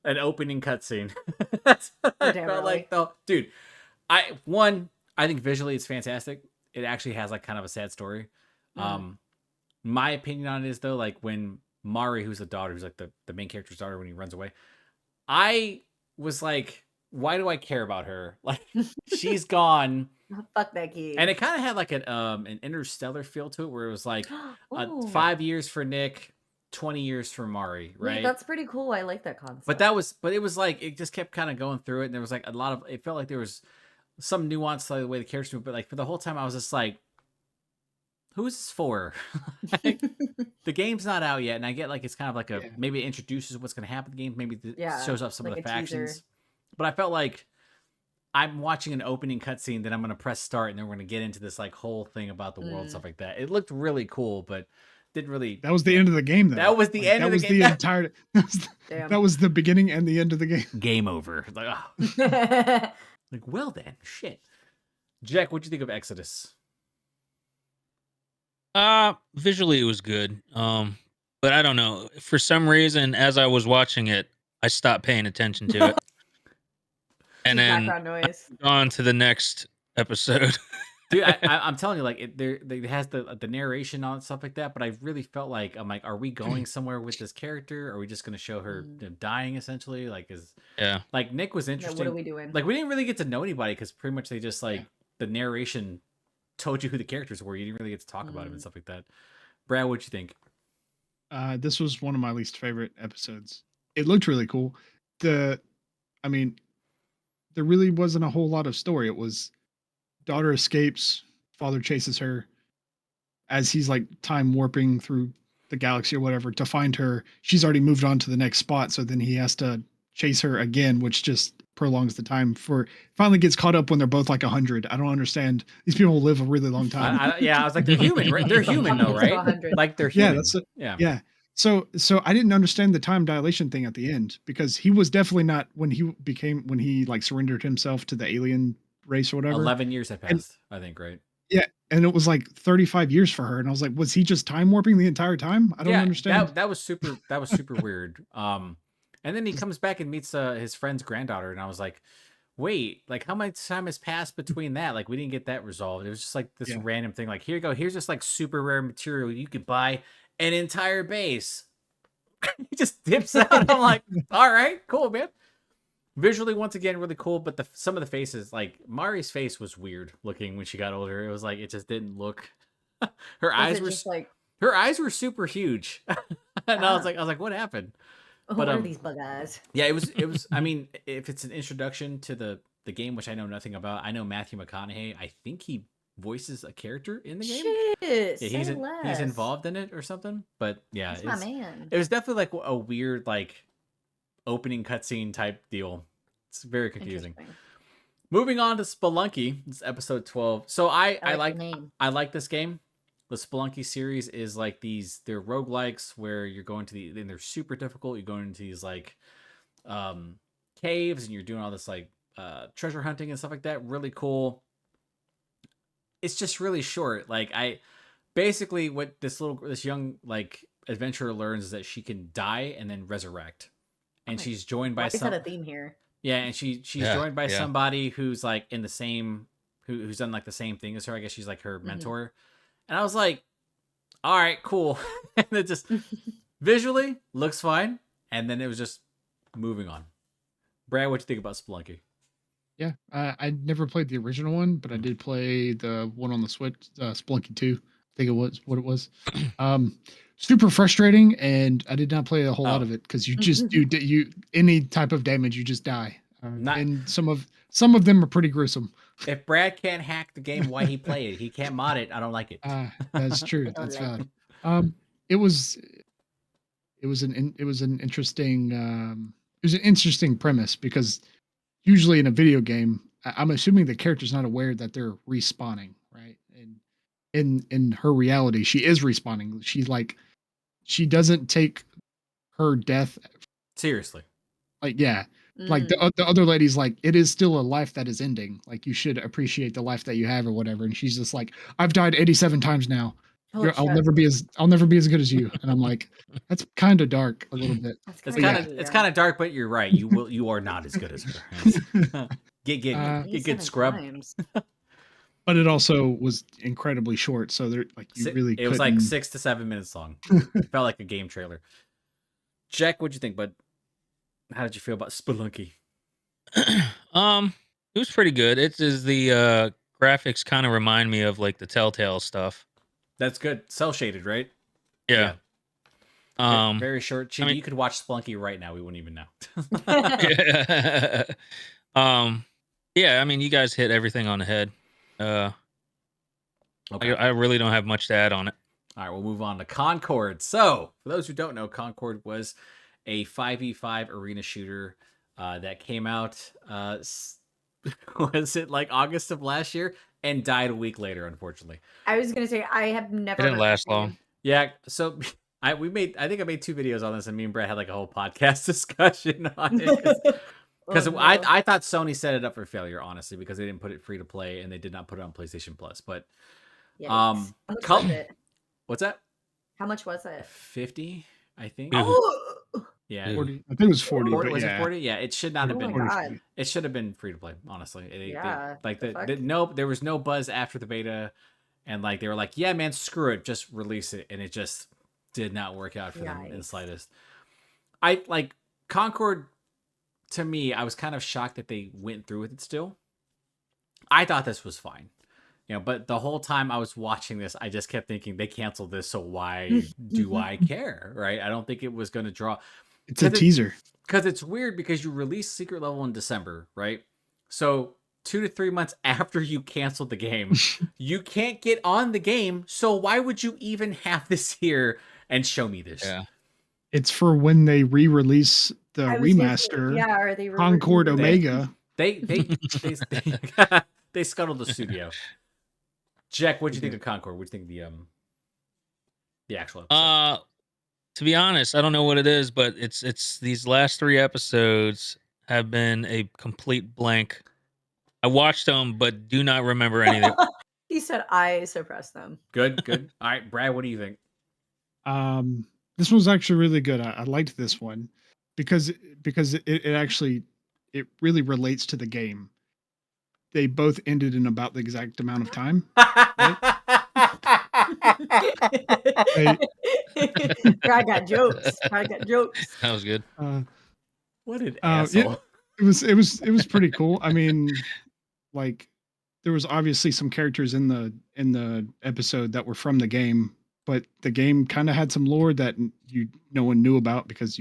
an opening cutscene. That's what I Damn, felt really? like, though. Dude, I think visually it's fantastic. It actually has like kind of a sad story. My opinion on it is, though, like when Mari, who's the daughter, who's like the main character's daughter, when he runs away, I was like, why do I care about her? Like, she's gone. Fuck that game. And it kind of had like an interstellar feel to it, where it was like 5 years for Nick, 20 years for Mari, right? Wait, that's pretty cool. I like that concept. But it was like, it just kept kind of going through it. And there was like a lot of, it felt like there was some nuance to the way the characters moved. But like for the whole time, I was just like, who is this for? Like, the game's not out yet. And I get like, it's kind of like maybe it introduces what's going to happen in the game. Maybe it shows off some like of the a factions. teaser. But I felt like I'm watching an opening cutscene, then I'm going to press start, and then we're going to get into this like whole thing about the world, stuff like that. It looked really cool, but didn't really. That was the end of the game, though. That was the end of the game. That was the entire. That was the beginning and the end of the game. Game over. Like, oh. Like, well then, shit. Jack, what'd you think of Exodus? Visually it was good. But I don't know. For some reason, as I was watching it, I stopped paying attention to it. And then background noise. On to the next episode. Dude, I'm telling you, like, it has the narration on stuff like that, but I really felt like, I'm like, are we going somewhere with this character? Are we just going to show her dying, essentially? Like, like, Nick was interesting. What are we doing? Like, we didn't really get to know anybody, because pretty much they just, like, the narration told you who the characters were. You didn't really get to talk about them and stuff like that. Brad, what'd you think? This was one of my least favorite episodes. It looked really cool. There really wasn't a whole lot of story. It was daughter escapes, father chases her as he's like time warping through the galaxy or whatever to find her. She's already moved on to the next spot, so then he has to chase her again, which just prolongs the time. Finally gets caught up when they're both like 100. I don't understand. These people live a really long time. I was like, they're human, right? They're human though, right? Like they're human. Yeah. So I didn't understand the time dilation thing at the end, because he was definitely not when he like surrendered himself to the alien race or whatever. 11 years had passed, I think, right? Yeah, and it was like 35 years for her, and I was like, was he just time warping the entire time? I don't understand. That was super weird. And then he comes back and meets his friend's granddaughter, and I was like, wait, like how much time has passed between that? Like we didn't get that resolved. It was just like this random thing. Like, here you go. Here's just like super rare material. You could buy an entire base. He just dips out. I'm like, all right, cool, man. Visually, once again, really cool. But some of the faces, like Mari's face was weird looking when she got older. It was like, it just didn't look. Her eyes were super huge. And I was like, what happened? What are these bug eyes? Yeah, it was. I mean, if it's an introduction to the game, which I know nothing about, I know Matthew McConaughey. I think he voices a character in the game. Shit, yeah, he's involved in it or something. But yeah, that's my man. It was definitely like a weird like opening cutscene type deal. It's very confusing. Moving on to Spelunky, it's episode 12. So I like this game. The Spelunky series is like they're roguelikes where you're going to and they're super difficult. You're going into these like caves and you're doing all this like treasure hunting and stuff like that. Really cool. It's just really short. Like basically what this young like adventurer learns is that she can die and then resurrect. And she's joined by some a theme here. Yeah, and she's joined by somebody who's like in the same who's done like the same thing as her. I guess she's like her mentor. And I was like, all right, cool. And it just visually looks fine. And then it was just moving on. Brad, what do you think about Spelunky? Yeah, I never played the original one, but I did play the one on the Switch, Spelunky 2. I think it was what it was. Super frustrating, and I did not play a whole lot of it because you just you any type of damage, you just die. And some of them are pretty gruesome. If Brad can't hack the game, why he play it? He can't mod it. I don't like it. That's true. That's valid. It was an interesting premise, because usually in a video game, I'm assuming the character's not aware that they're respawning, right? And in her reality, she is respawning. She doesn't take her death seriously. Like, yeah. Like the other lady's like, it is still a life that is ending. Like, you should appreciate the life that you have or whatever. And she's just like, I've died 87 times now. Holy I'll shit. never be as good as you. And I'm like, that's kind of dark a little bit. That's It's kinda kind of creepy, it's yeah. kind of dark, but you're right. You are not as good as her. Get good 87 scrub. times. But it also was incredibly short, so there like you really It was couldn't. like 6 to 7 minutes long. It felt like a game trailer. Jack, what'd you think, bud? How did you feel about Spelunky? It was pretty good. It is the graphics kind of remind me of like the Telltale stuff. That's good. Cell shaded, right? Yeah. Very short. Chibi, I mean, you could watch Spelunky right now. We wouldn't even know. yeah. Yeah. I mean, you guys hit everything on the head. Okay. I really don't have much to add on it. All right, we'll move on to Concord. So, for those who don't know, Concord was a 5v5 arena shooter that came out, was it like August of last year? And died a week later, unfortunately. I was gonna say I have never. It didn't heard of last the game. long. Yeah, so I think I made 2 videos on this, and me and Brett had like a whole podcast discussion on it. Because Oh, no. I thought Sony set it up for failure, honestly, because they didn't put it free to play and they did not put it on PlayStation Plus. But Yikes. How much was it? what's that? How much was it? 50, I think. Oh, Yeah. 40. I think it was 40. 40 but was yeah. it 40? Yeah, it should not have oh been. my god. It should have been free to play, honestly. Yeah, Like the fuck? there was no buzz after the beta, and like they were like, yeah, man, screw it, just release it, and it just did not work out for them in the Yikes. slightest. I like Concord. To me, I was kind of shocked that they went through with it still. I thought this was fine. But the whole time I was watching this, I just kept thinking they canceled this, so why do I care, right? I don't think it was going to draw. It's a teaser. Because it's weird because you released Secret Level in December, right? So 2 to 3 months after you canceled the game, you can't get on the game, so why would you even have this here and show me this? Yeah. It's for when they re-release the I was gonna say, remaster. yeah, are they Concord re-releasing it? Omega. They scuttled the studio. Jack, what'd you think of Concord? What'd you think of the actual episode? To be honest, I don't know what it is, but it's these last 3 episodes have been a complete blank. I watched them, but do not remember anything. He said I suppressed them. Good. All right, Brad, what do you think? This one's actually really good. I liked this one because it actually it really relates to the game. They both ended in about the exact amount of time. I got jokes. That was good. What an asshole. It was pretty cool. I mean, like there was obviously some characters in the episode that were from the game, but the game kind of had some lore that no one knew about because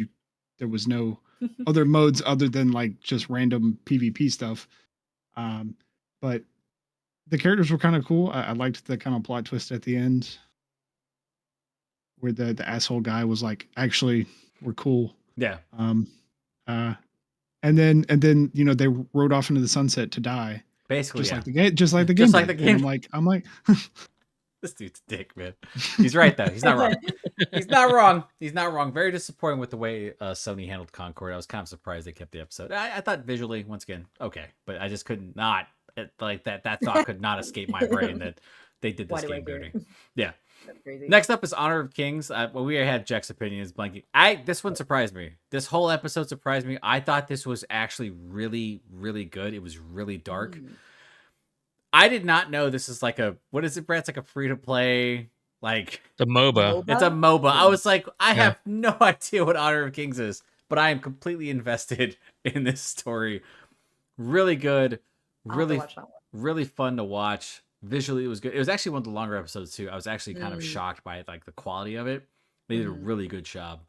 there was no other modes other than like just random PvP stuff. But the characters were kind of cool. I liked the kind of plot twist at the end where the asshole guy was like, actually, we're cool. Yeah. And then they rode off into the sunset to die. Basically, just yeah. like the game, just like the game. Just like the game. And I'm like, this dude's a dick, man. He's right though. He's not wrong. He's not wrong. He's not wrong. Very disappointing with the way Sony handled Concord. I was kind of surprised they kept the episode. I thought visually, once again, okay, but I just could not like that. That thought could not escape my brain that they did this game dirty. Yeah. That's crazy. Next up is Honor of Kings. Well, we had Jack's opinions blanking. This one surprised me. This whole episode surprised me. I thought this was actually really, really good. It was really dark. I did not know this is like what is it, Brett? It's like a free to play, like The MOBA. it's a MOBA. I was like, I have no idea what Honor of Kings is, but I am completely invested in this story. Really good, really fun to watch. Visually, it was good. It was actually one of the longer episodes too. I was actually kind of shocked by like the quality of it. They did a really good job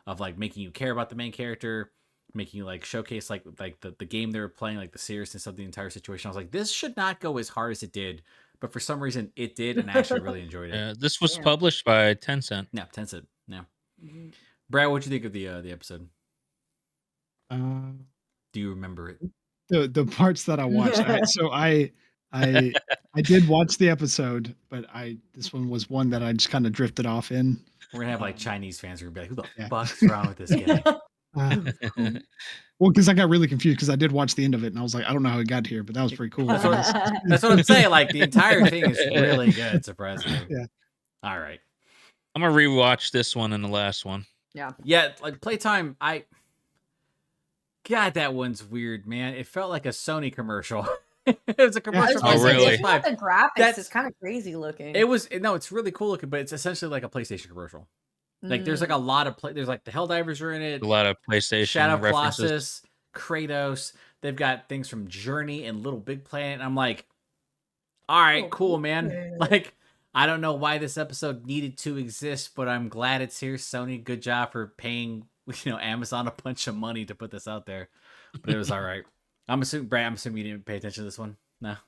of like making you care about the main character, making you like showcase like the game they were playing, like the seriousness of the entire situation. I was like, this should not go as hard as it did, but for some reason it did, and I actually really enjoyed it. Yeah, this was published by Tencent. Yeah, Tencent. Yeah. Brad, what'd you think of the episode? Do you remember it? The parts that I watched. I did watch the episode, but this one was one that I just kind of drifted off in. We're gonna have like Chinese fans who are gonna be like, who the fuck's wrong with this guy? Well, because I got really confused because I did watch the end of it and I was like, I don't know how it got here, but that was pretty cool. That's what I'm saying. Like the entire thing is really good, surprisingly. Yeah. All right. I'm gonna rewatch this one and the last one. Yeah, like playtime. God, that one's weird, man. It felt like a Sony commercial. It was a commercial for really? PS5. The graphics is kind of crazy looking. It's really cool looking, but it's essentially like a PlayStation commercial. Like there's like a lot of there's like the Helldivers are in it. A lot of PlayStation Shadow of references. Colossus, Kratos. They've got things from Journey and Little Big Planet. And I'm like, all right, cool, man. Like, I don't know why this episode needed to exist, but I'm glad it's here. Sony, good job for paying Amazon a bunch of money to put this out there. But it was all right. Brad, I'm assuming you didn't pay attention to this one.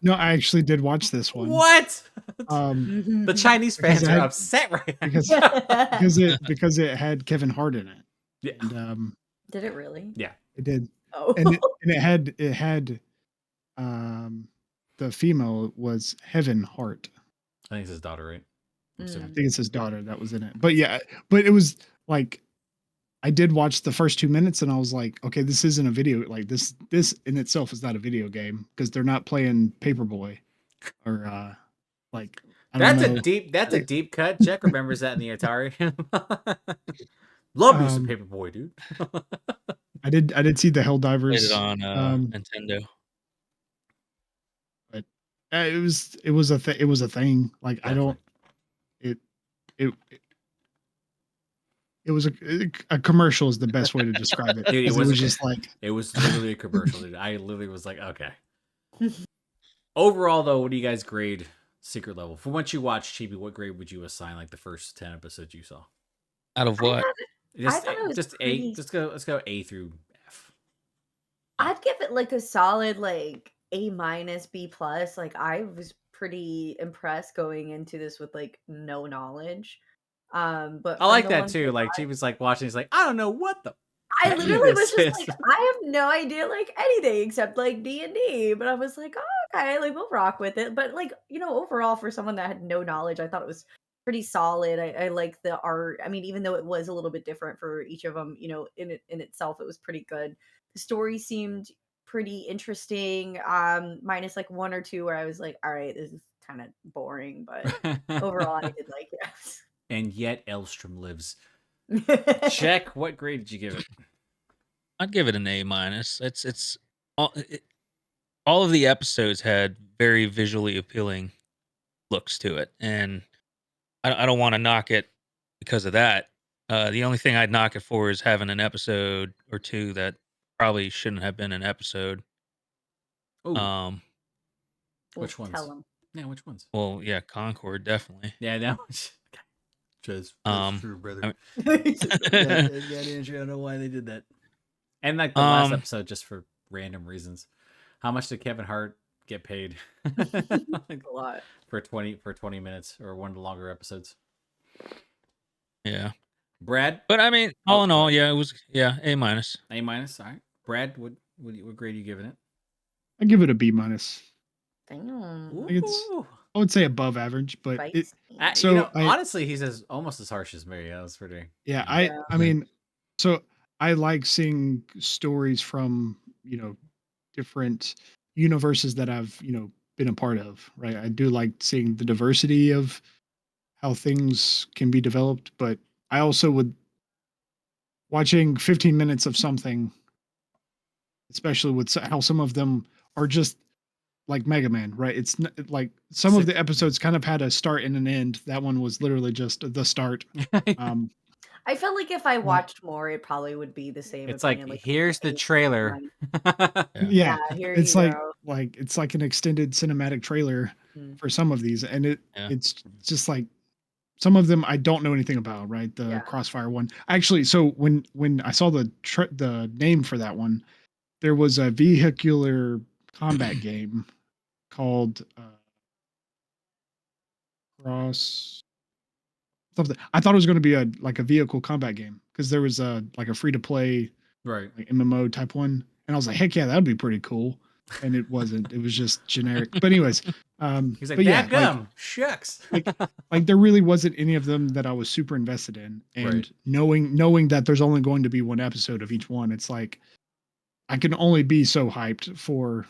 No, I actually did watch this one. What? The Chinese fans are upset right now because it had Kevin Hart in it. Yeah. And, did it really? Yeah, it did. Oh. And it had the female was Heaven Hart. I think it's his daughter, right? I think it's his daughter that was in it. But yeah, but it was like I did watch the first 2 minutes and I was like, okay, this isn't a video. Like this in itself is not a video game because they're not playing Paperboy or like. That's a deep cut. Jack remembers that in the Atari. Love me some Paperboy, dude. I did see the Helldivers. Played it on Nintendo. But it was a thing. Like definitely. It was a commercial is the best way to describe it. Dude, it was just like it was literally a commercial, dude. I literally was like, okay. Overall, though, what do you guys grade Secret Level? From what you watched, Chibi, what grade would you assign like the first 10 episodes you saw? Out of what? Let's go A through F. I'd give it like a solid like A-, B+. Like I was pretty impressed going into this with like no knowledge. But I like that too. Like she was like watching, he's like, I don't know what the. I literally was just like, I have no idea like anything except like D&D. But I was like, oh, okay, like we'll rock with it. But like overall, for someone that had no knowledge, I thought it was pretty solid. I like the art. I mean, even though it was a little bit different for each of them, in itself, it was pretty good. The story seemed pretty interesting. Minus like one or two where I was like, all right, this is kind of boring. But overall, I did like it. And yet Elstrom lives. Check. What grade did you give it? I'd give it an A-. It's all of the episodes had very visually appealing looks to it, and I don't want to knock it because of that. The only thing I'd knock it for is having an episode or two that probably shouldn't have been an episode. Ooh. Which ones? Tell them. Yeah, which ones? Well, yeah, Concord definitely. Yeah, no. Just true, brother. I don't know why they did that. And like the last episode, just for random reasons. How much did Kevin Hart get paid? Like a lot for 20 minutes or one of the longer episodes. Yeah, Brad. But I mean, all in all, yeah, it was A-. A-. All right, Brad. What grade are you giving it? I give it a B-. Damn. I would say above average, but honestly, he's almost as harsh as me. That was pretty. Yeah, I mean, so I like seeing stories from different universes that I've been a part of. Right, I do like seeing the diversity of how things can be developed, but I also would watching 15 minutes of something, especially with how some of them are just like Mega Man, right? It's like some of the episodes kind of had a start and an end. That one was literally just the start. I felt like if I watched more, it probably would be the same. It's like here's the trailer. Yeah, it's like it's like an extended cinematic trailer for some of these, and it's just like some of them I don't know anything about. Right, the Crossfire one. Actually, so when I saw the name for that one, there was a vehicular combat game called Cross something. I thought it was going to be a vehicle combat game because there was a free to play like MMO type one, and I was like, heck yeah, that'd be pretty cool. And it wasn't. It was just generic. But anyways, he's like, yeah, gum shucks. like there really wasn't any of them that I was super invested in, and knowing that there's only going to be one episode of each one, it's like I can only be so hyped for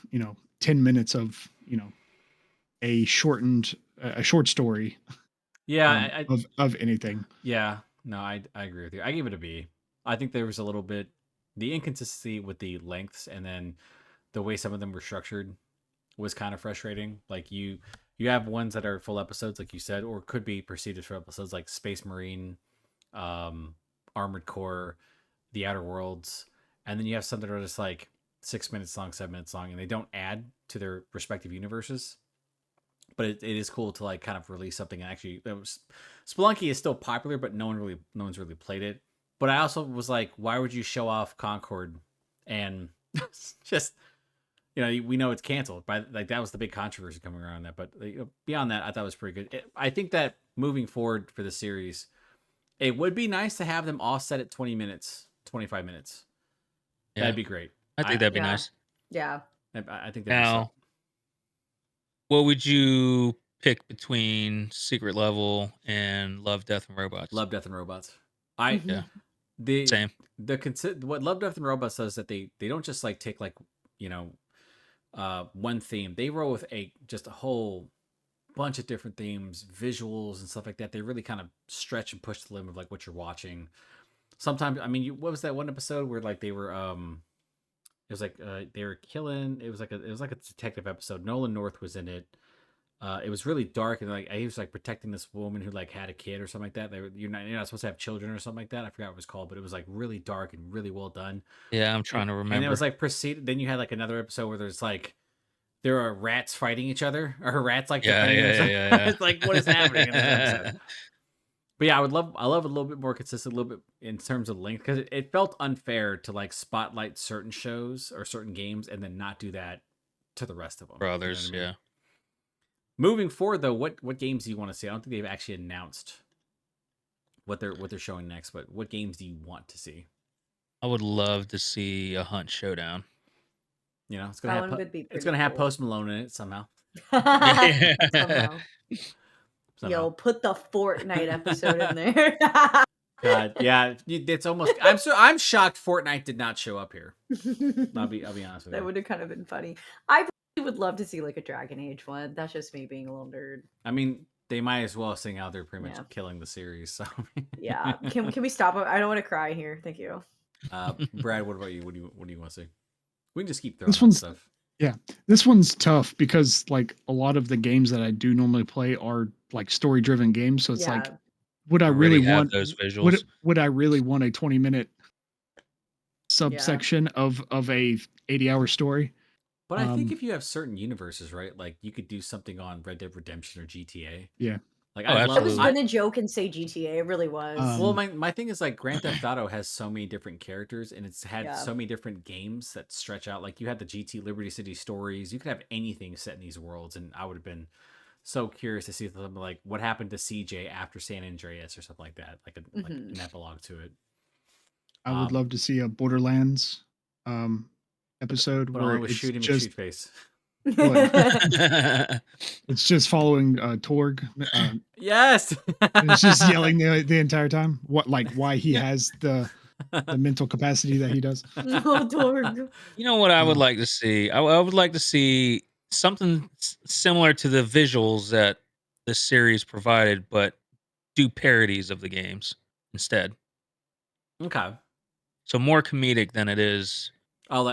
10 minutes of a short story. Yeah, of anything. yeah. No, I agree with you. I give it a B. I think there was a little bit the inconsistency with the lengths, and then the way some of them were structured was kind of frustrating. Like you have ones that are full episodes, like you said, or could be perceived as full episodes, like Space Marine, um, Armored Core, The Outer Worlds, and then you have some that are just like 6 minutes long, 7 minutes long, and they don't add to their respective universes. But it is cool to like kind of release something. And actually, Spelunky is still popular, but no one's really played it. But I also was like, why would you show off Concord and just we know it's canceled, but like that was the big controversy coming around that. But beyond that, I thought it was pretty good. I think that moving forward for the series, it would be nice to have them all set at 20 minutes, 25 minutes. Yeah. That'd be great. I think that'd be nice. Yeah. I think that'd Now, what would you pick between Secret Level and Love, Death, and Robots? Love, Death, and Robots. Same. What Love, Death, and Robots does that they don't just like take like one theme. They roll with just a whole bunch of different themes, visuals and stuff like that. They really kind of stretch and push the limit of like what you're watching. Sometimes, I mean, what was that one episode where like they were it was like they were killing. It was like a detective episode. Nolan North was in it. It was really dark, and like he was like protecting this woman who like had a kid or something like that. You're not supposed to have children or something like that. I forgot what it was called, but it was like really dark and really well done. Yeah, I'm trying to remember. And it was like Then you had like another episode where there's like there are rats fighting each other, or rats like yeah. It's like what is happening in this episode? But yeah, I love a little bit more consistent, a little bit in terms of length, because it felt unfair to like spotlight certain shows or certain games and then not do that to the rest of them. For others, yeah. Moving forward, though, what games do you want to see? I don't think they've actually announced what they're showing next, but what games do you want to see? I would love to see a Hunt Showdown. It's gonna have Post Malone in it somehow. Somehow. Yo, put the Fortnite episode in there. God, yeah, it's almost. I'm shocked Fortnite did not show up here. I'll be honest with you. That would have kind of been funny. I would love to see like a Dragon Age one. That's just me being a little nerd. I mean, they might as well sing out. They're pretty much killing the series. So yeah, can we stop? I don't want to cry here. Thank you. Brad, what about you? What do you want to see? We can just keep throwing out stuff. Yeah, this one's tough because like a lot of the games that I do normally play are like story-driven games. So it's like, would I really want those visuals? Would I really want a 20-minute subsection of a 80-hour story? But I think if you have certain universes, right? Like you could do something on Red Dead Redemption or GTA. Yeah. Like I was gonna joke and say GTA. It really was. Well, my thing is like Grand Theft Auto has so many different characters, and it's had so many different games that stretch out. Like you had the GT Liberty City stories. You could have anything set in these worlds, and I would have been so curious to see something like what happened to CJ after San Andreas or something like that, like an epilogue to it. I would love to see a Borderlands episode where it's shoot him in shoot face. It's just following Torg. Yes, it's just yelling the entire time. Why he has the mental capacity that he does. No, Torg. You know what I would like to see? I would like to see something similar to the visuals that the series provided, but do parodies of the games instead. Okay. So more comedic than it is.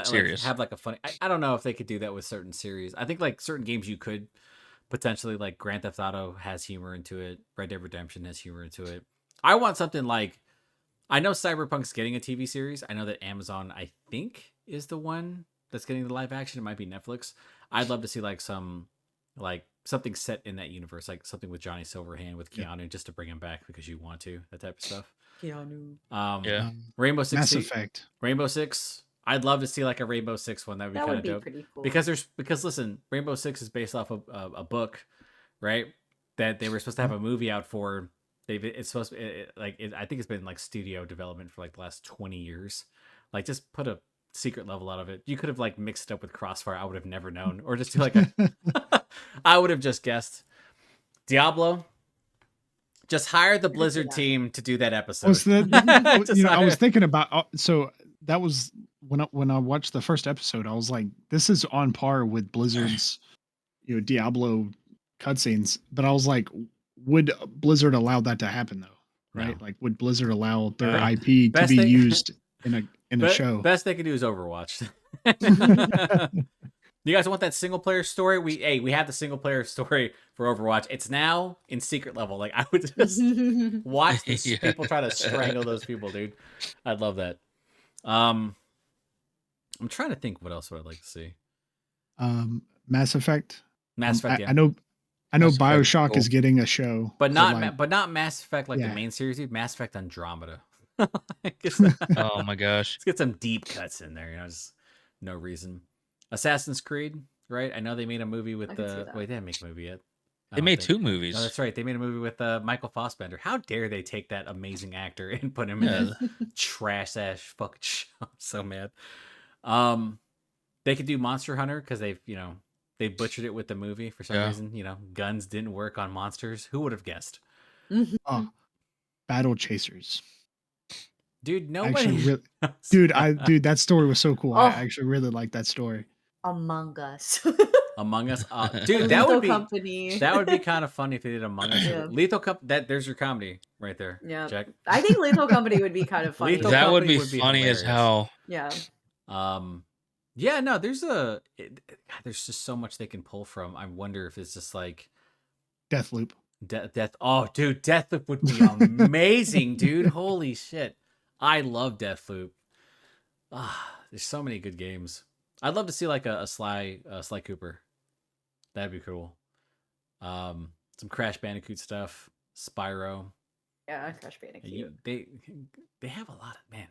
Serious. Like, have like a funny. I don't know if they could do that with certain series. I think like certain games you could potentially, like Grand Theft Auto has humor into it. Red Dead Redemption has humor into it. I want something like, I know Cyberpunk's getting a TV series. I know that Amazon, I think, is the one that's getting the live action. It might be Netflix. I'd love to see like something set in that universe, like something with Johnny Silverhand with Keanu, just to bring him back because you want to, that type of stuff. Keanu. Rainbow Six. Mass Effect. Rainbow Six. I'd love to see like a Rainbow Six one. That would be kind of dope. Pretty cool. Because listen, Rainbow Six is based off of a book, right? That they were supposed to have a movie out for. It's supposed to I think it's been like studio development for like the last 20 years. Like just put a secret level out of it. You could have like mixed it up with Crossfire. I would have never known, or just do like I would have just guessed. Diablo. Just hire the Blizzard team to do that episode. I was thinking about so that was when I watched the first episode, I was like, this is on par with Blizzard's Diablo cutscenes. But I was like, would Blizzard allow that to happen though? Right? No. Like, would Blizzard allow their Uh, IP to best be thing- used in a show? Best they could do is Overwatch. You guys want that single player story? We have the single player story for Overwatch. It's now in secret level. Like, I would just watch these Yeah. people try to strangle those people, dude. I'd love that. I'm trying to think what else would I like to see. Mass Effect. Mass Effect, yeah. I know Mass Effect is BioShock cool. is getting a show, but not like, but not Mass Effect like the Yeah. main series, dude. Mass Effect Andromeda. Oh my gosh. Let's get some deep cuts in there, you know, just no reason. Assassin's Creed, right? I know they made a movie with I can see that. wait, they didn't make a movie yet. I They don't made think. 2 movies. No, that's right. They made a movie with Michael Fassbender. How dare they take that amazing actor and put him in a trash ass fucking show? I'm so mad. They could do Monster Hunter because they butchered it with the movie for some reason. You know, guns didn't work on monsters. Who would have guessed? Oh, Battle Chasers. Dude, Actually, nobody. dude, that story was so cool. Oh. I actually really like that story. Among Us. Among Us, dude, that would be Company. that would be kind of funny if they did Among Us. Yeah. Lethal Company. There's your comedy right there. Yeah. Jack. I think Lethal Company would be kind of funny. Lethal That would Company be would be funny as hilarious. hell. Yeah. Yeah, no, there's just so much they can pull from. I wonder if it's just like Deathloop. Death. Oh, dude, Deathloop would be amazing, dude. Holy shit, I love Deathloop. There's so many good games. I'd love to see like a Sly Cooper. That'd be cool. Some Crash Bandicoot stuff. Spyro. Yeah, Crash Bandicoot. They have a lot of, man.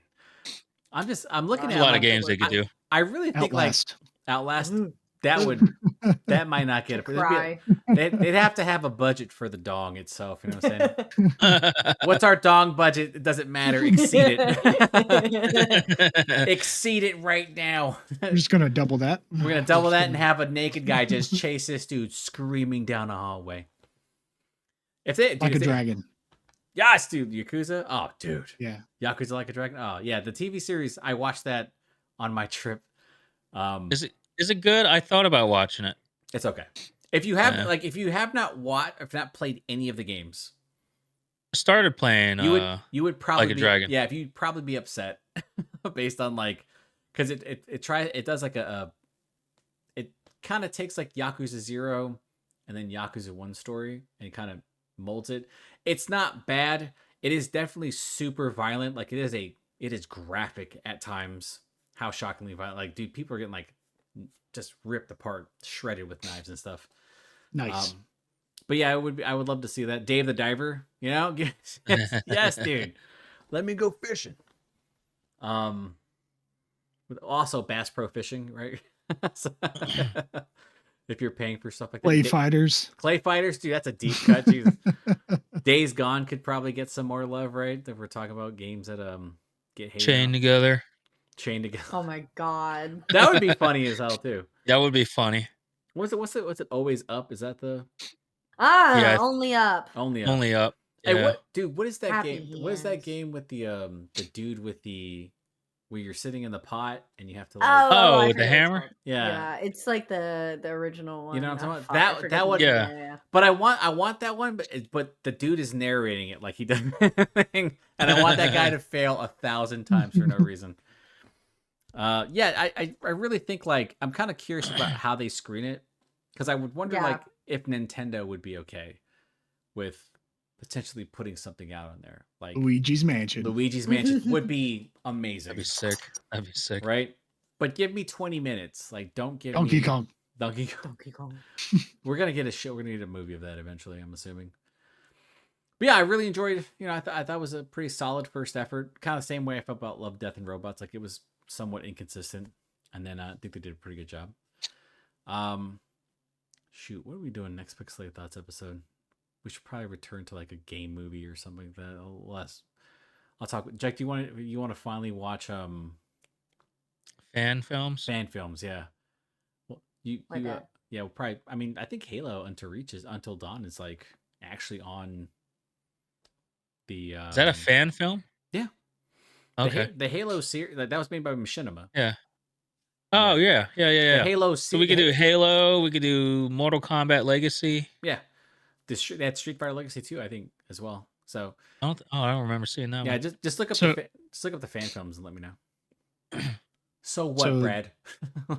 I'm looking There's at a lot like, of games they could do. I really think Outlast. like Outlast. Ooh. That might not get it. Cry. They'd have to have a budget for the dong itself. You know what I'm saying? What's our dong budget? It doesn't matter. Exceed it. Exceed it right now. We're just gonna double that. We're gonna double that and have a naked guy just chase this dude screaming down a hallway. If they like a dragon. Yes, dude. Yakuza. Oh, dude. Yeah. Yakuza Like a Dragon. Oh, yeah. The TV series. I watched that on my trip. Is it good? I thought about watching it. It's okay. If you have Yeah. if you have not played any of the games, I started playing you would probably Like a be, Dragon. Yeah, if you'd probably be upset based on like, because it does like it kind of takes like Yakuza 0 and then Yakuza 1 story and it kind of molds it. It's not bad. It is definitely super violent. Like it is graphic at times. How shockingly violent. Like, dude, people are getting like just ripped apart, shredded with knives and stuff. Nice. But yeah, I would love to see that. Dave the Diver, you know? Yes, dude. Let me go fishing. With also Bass Pro Fishing, right? So, if you're paying for stuff like Clay that. Fighters. Clay Fighters, dude, that's a deep cut. Jesus. Days Gone could probably get some more love, right? If we're talking about games that get hated Chained on. Together. Chained Together. Oh my god. That would be funny as hell too. That would be funny. What's it? Always Up? Is that the Yeah. Only up. Only Up? Only up. Hey, Yeah. what is that Happy game? What is that Hands. game with the dude with the where you're sitting in the pot and you have to like Oh, I with the forget what it's hammer? called. yeah. Yeah, it's like the original one. You know what I'm Ah, talking fuck, about? I forget That the one- name. Yeah. But I want that one, but the dude is narrating it like he does anything, and I want that guy to fail 1,000 times for no reason. Yeah, I really think like I'm kind of curious about how they screen it because I would wonder Yeah. like if Nintendo would be okay with potentially putting something out on there like Luigi's Mansion. Luigi's Mansion would be amazing. That'd be sick. That'd be sick. Right? But give me 20 minutes. Like, don't give Donkey me Kong. Donkey Kong. Donkey Kong. We're gonna get a show. We're gonna get a movie of that eventually. I'm assuming. But yeah, I really enjoyed. You know, I thought it was a pretty solid first effort. Kind of the same way I felt about Love, Death, and Robots. Like it was somewhat inconsistent, and then I think they did a pretty good job. Shoot, what are we doing next Pixelated Thoughts episode? We should probably return to like a game movie or something like that. I'll talk. Jack, do you want to finally watch Fan films? fan films? Yeah. Well, Like that. yeah, we'll probably. I mean, I think Halo Until Dawn is like actually on the. Is that a fan film? Yeah. Okay. The Halo series that was made by Machinima. Yeah. Oh yeah. The Halo So we could do Halo. We could do Mortal Kombat Legacy. Yeah. they had Street Fighter Legacy 2, I think, as well. So I don't remember seeing that yeah, one. just look up So- just look up the fan films and let me know. So what, So Brad?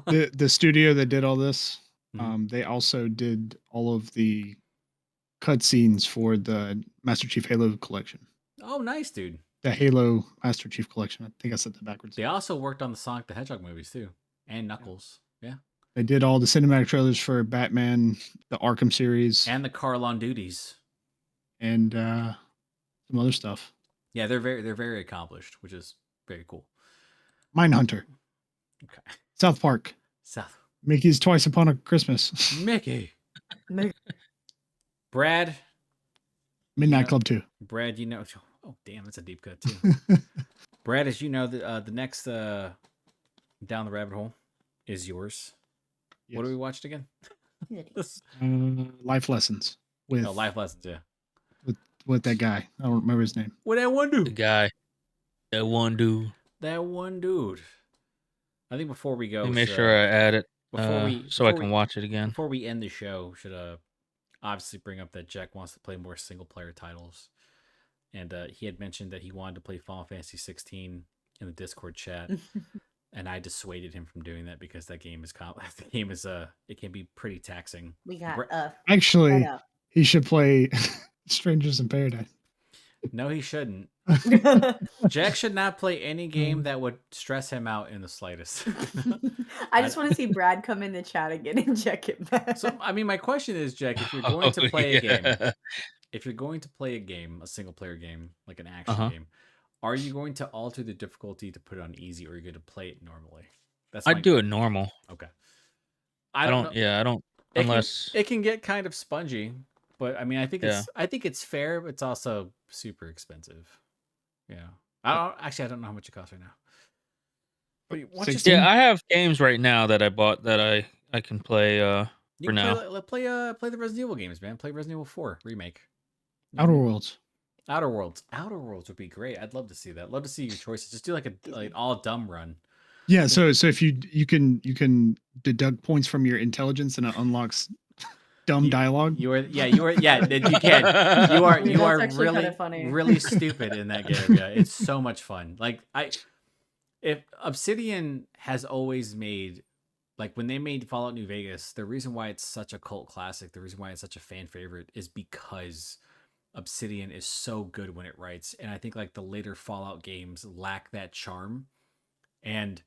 the studio that did all this, Mhm. they also did all of the cutscenes for the Master Chief Halo collection. Oh, nice, dude. The Halo Master Chief collection. I think I said that backwards. They also worked on the Sonic the Hedgehog movies too, and Knuckles. Yeah, They did all the cinematic trailers for Batman, the Arkham series, and the Carl on Duties. and some other stuff. Yeah, they're very accomplished, which is very cool. Mindhunter, Okay, South Park, South Mickey's Twice Upon a Christmas, Mickey, Brad, Midnight Yeah. Club 2. Brad. You know, oh damn, that's a deep cut too. Brad, as you know, the next down the rabbit hole is yours. What do we watched again? Life Lessons with Life Lessons. Yeah. with that guy. I don't remember his name. What that one The dude? guy, that one dude. That one dude. I think before we go, Let me make sure I add it so I can watch it again. Before we end the show, should obviously bring up that Jack wants to play more single player titles, and he had mentioned that he wanted to play Final Fantasy 16 in the Discord chat, and I dissuaded him from doing that because that game is it can be pretty taxing. We got Actually, he should play Strangers in Paradise. No, he shouldn't. Jack should not play any game that would stress him out in the slightest. I just want to see Brad come in the chat again and check it back. So, I mean, my question is, Jack, if you're going to play a game, a single player game, like an action game, are you going to alter the difficulty to put it on easy, or are you going to play it normally? I'd do it normal. Okay. I don't. Yeah, I don't. Unless it can get kind of spongy, but I mean, I think it's fair, but it's also super expensive. Yeah. I don't know how much it costs right now. But I have games right now that I bought that I can play for now. Play the Resident Evil games, man. Play Resident Evil 4 remake. Outer Worlds. Outer Worlds would be great. I'd love to see that. Love to see your choices. Just do like an all dumb run. Yeah, so if you can deduct points from your intelligence and it unlocks dumb dialogue. You can. You are really stupid in that game. Yeah, it's so much fun. Like if Obsidian has always made, like when they made Fallout New Vegas, the reason why it's such a cult classic, the reason why it's such a fan favorite is because Obsidian is so good when it writes. And I think like the later Fallout games lack that charm. And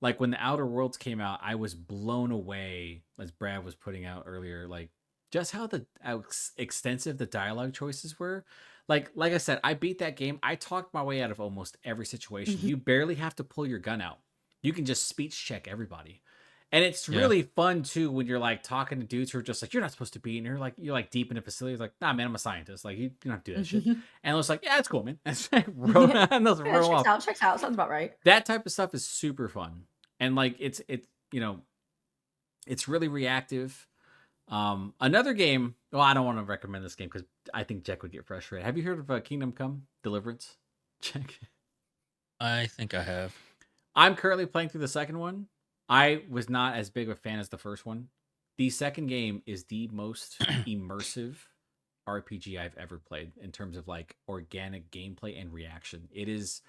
like when the Outer Worlds came out, I was blown away, as Brad was putting out earlier, like just how extensive the dialogue choices were. Like I said, I beat that game. I talked my way out of almost every situation. You barely have to pull your gun out. You can just speech check everybody. And it's really fun too when you're like talking to dudes who are just like, you're not supposed to be, and you're like deep in a facility. It's like, nah, man, I'm a scientist. Like you don't have to do that shit. And it's like, yeah, it's cool, man. It's like, checks out. Sounds about right. That type of stuff is super fun, and like it's really reactive. Another game. Well, I don't want to recommend this game because I think Jack would get frustrated. Have you heard of Kingdom Come Deliverance? Jack. I think I have. I'm currently playing through the second one. I was not as big of a fan as the first one. The second game is the most immersive RPG I've ever played in terms of like organic gameplay and reaction. It is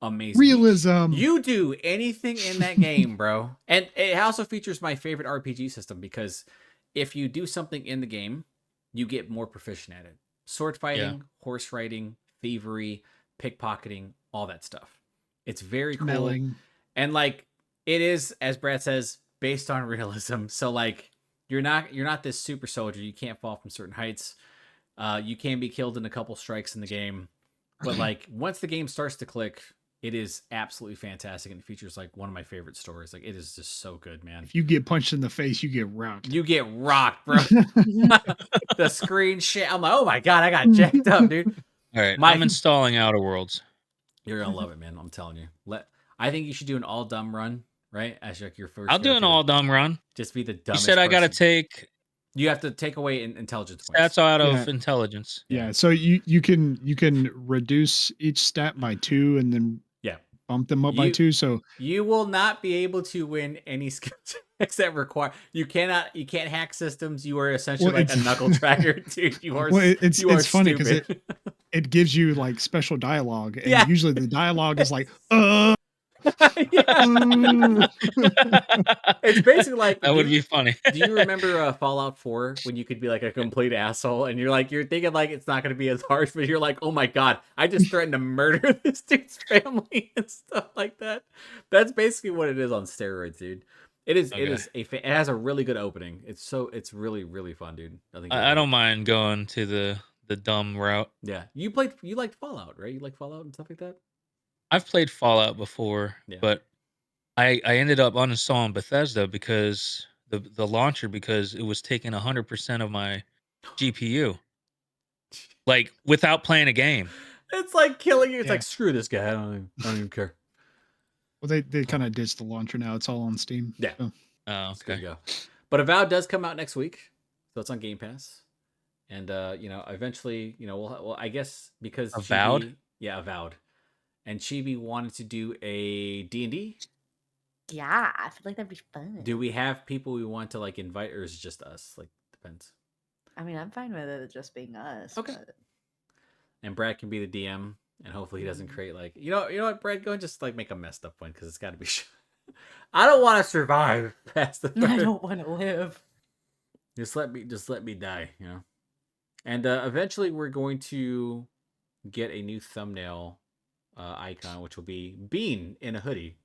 amazing. Realism. You do anything in that game, bro. And it also features my favorite RPG system because if you do something in the game, you get more proficient at it. Sword fighting, horse riding, thievery, pickpocketing, all that stuff. It's very cool. Smelling. And like it is, as Brad says, based on realism. So like you're not this super soldier. You can't fall from certain heights. You can be killed in a couple strikes in the game. But like once the game starts to click, it is absolutely fantastic, and it features like one of my favorite stories. Like it is just so good, man. If you get punched in the face, you get rocked. You get rocked, bro. The screen shit. I'm like, oh my god, I got jacked up, dude. All right, I'm installing Outer Worlds. You're gonna love it, man. I'm telling you. I think you should do an all dumb run, right? As like your first. I'll do an all dumb run. Just be the dumbest. You said I gotta take. You have to take away intelligence points. That's out of intelligence. Yeah, so you can reduce each stat by 2 and then bumped them up by 2. So you will not be able to win any skill checks that require. You can't hack systems. You are essentially like a knuckle tracker, dude. You are. Well, it's funny because stupid. it gives you like special dialogue, and Yeah. usually the dialogue is like, It's basically like that would be funny. Do you remember Fallout 4 when you could be like a complete asshole and you're thinking like it's not going to be as harsh, but you're like, oh my god, I just threatened to murder this dude's family and stuff like that. That's basically what it is on steroids, dude. It is. Okay. It has a really good opening. It's really really fun, dude. I don't mind going to the dumb route. Yeah, you liked Fallout, right? You like Fallout and stuff like that. I've played Fallout before, Yeah. but I ended up uninstalling Bethesda because the launcher, because it was taking 100% of my GPU, like without playing a game. It's like killing you. It's Yeah. like screw this guy. I don't even care. well, they kind of ditched the launcher now. It's all on Steam. Yeah. So. Oh, There okay. you go. But Avowed does come out next week, so it's on Game Pass, and eventually, well, I guess because Avowed? Chibi, yeah, Avowed, and Chibi wanted to do a D&D. Yeah, I feel like that'd be fun. Do we have people we want to like invite, or is it just us? Like, depends. I mean, I'm fine with it just being us. Okay. but- And Brad can be the DM, and hopefully he doesn't create like you know what, Brad, go and just like make a messed up one because it's got to be. I don't want to survive past the. I don't want to live. Just let me die, And eventually we're going to get a new thumbnail icon, which will be Bean in a hoodie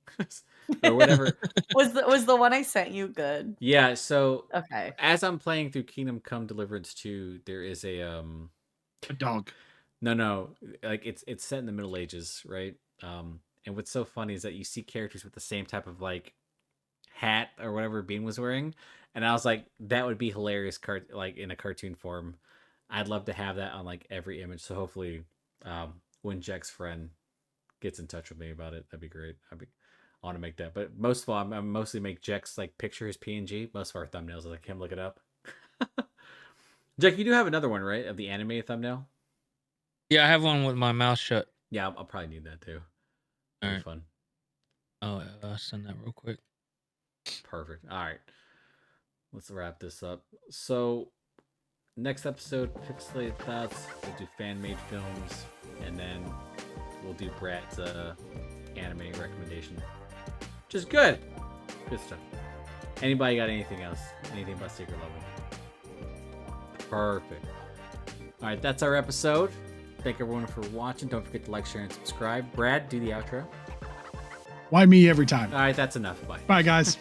or whatever. Was the one I sent you good? Yeah. So Okay. as I'm playing through Kingdom Come Deliverance 2, there is A dog. No, like it's set in the Middle Ages, right? And what's so funny is that you see characters with the same type of like hat or whatever Bean was wearing, and I was like, that would be hilarious, like in a cartoon form. I'd love to have that on like every image. So hopefully, when Jack's friend gets in touch with me about it, that'd be great. I want to make that, but most of all, I'm mostly make Jack's like picture his PNG. Most of our thumbnails are like him look it up. Jack, you do have another one, right, of the animated thumbnail? Yeah, I have one with my mouth shut. Yeah, I'll probably need that too. All That'd right. be fun. Oh, I'll send that real quick. Perfect. All right. Let's wrap this up. So, next episode, Pixelated Thoughts. We'll do fan-made films, and then we'll do Brad's anime recommendation. Which is good. Good stuff. Anybody got anything else? Anything about Secret Level? Perfect. All right, that's our episode. Thank everyone for watching. Don't forget to like, share, and subscribe. Brad, do the outro. Why me every time? All right, that's enough. Bye. Bye, guys.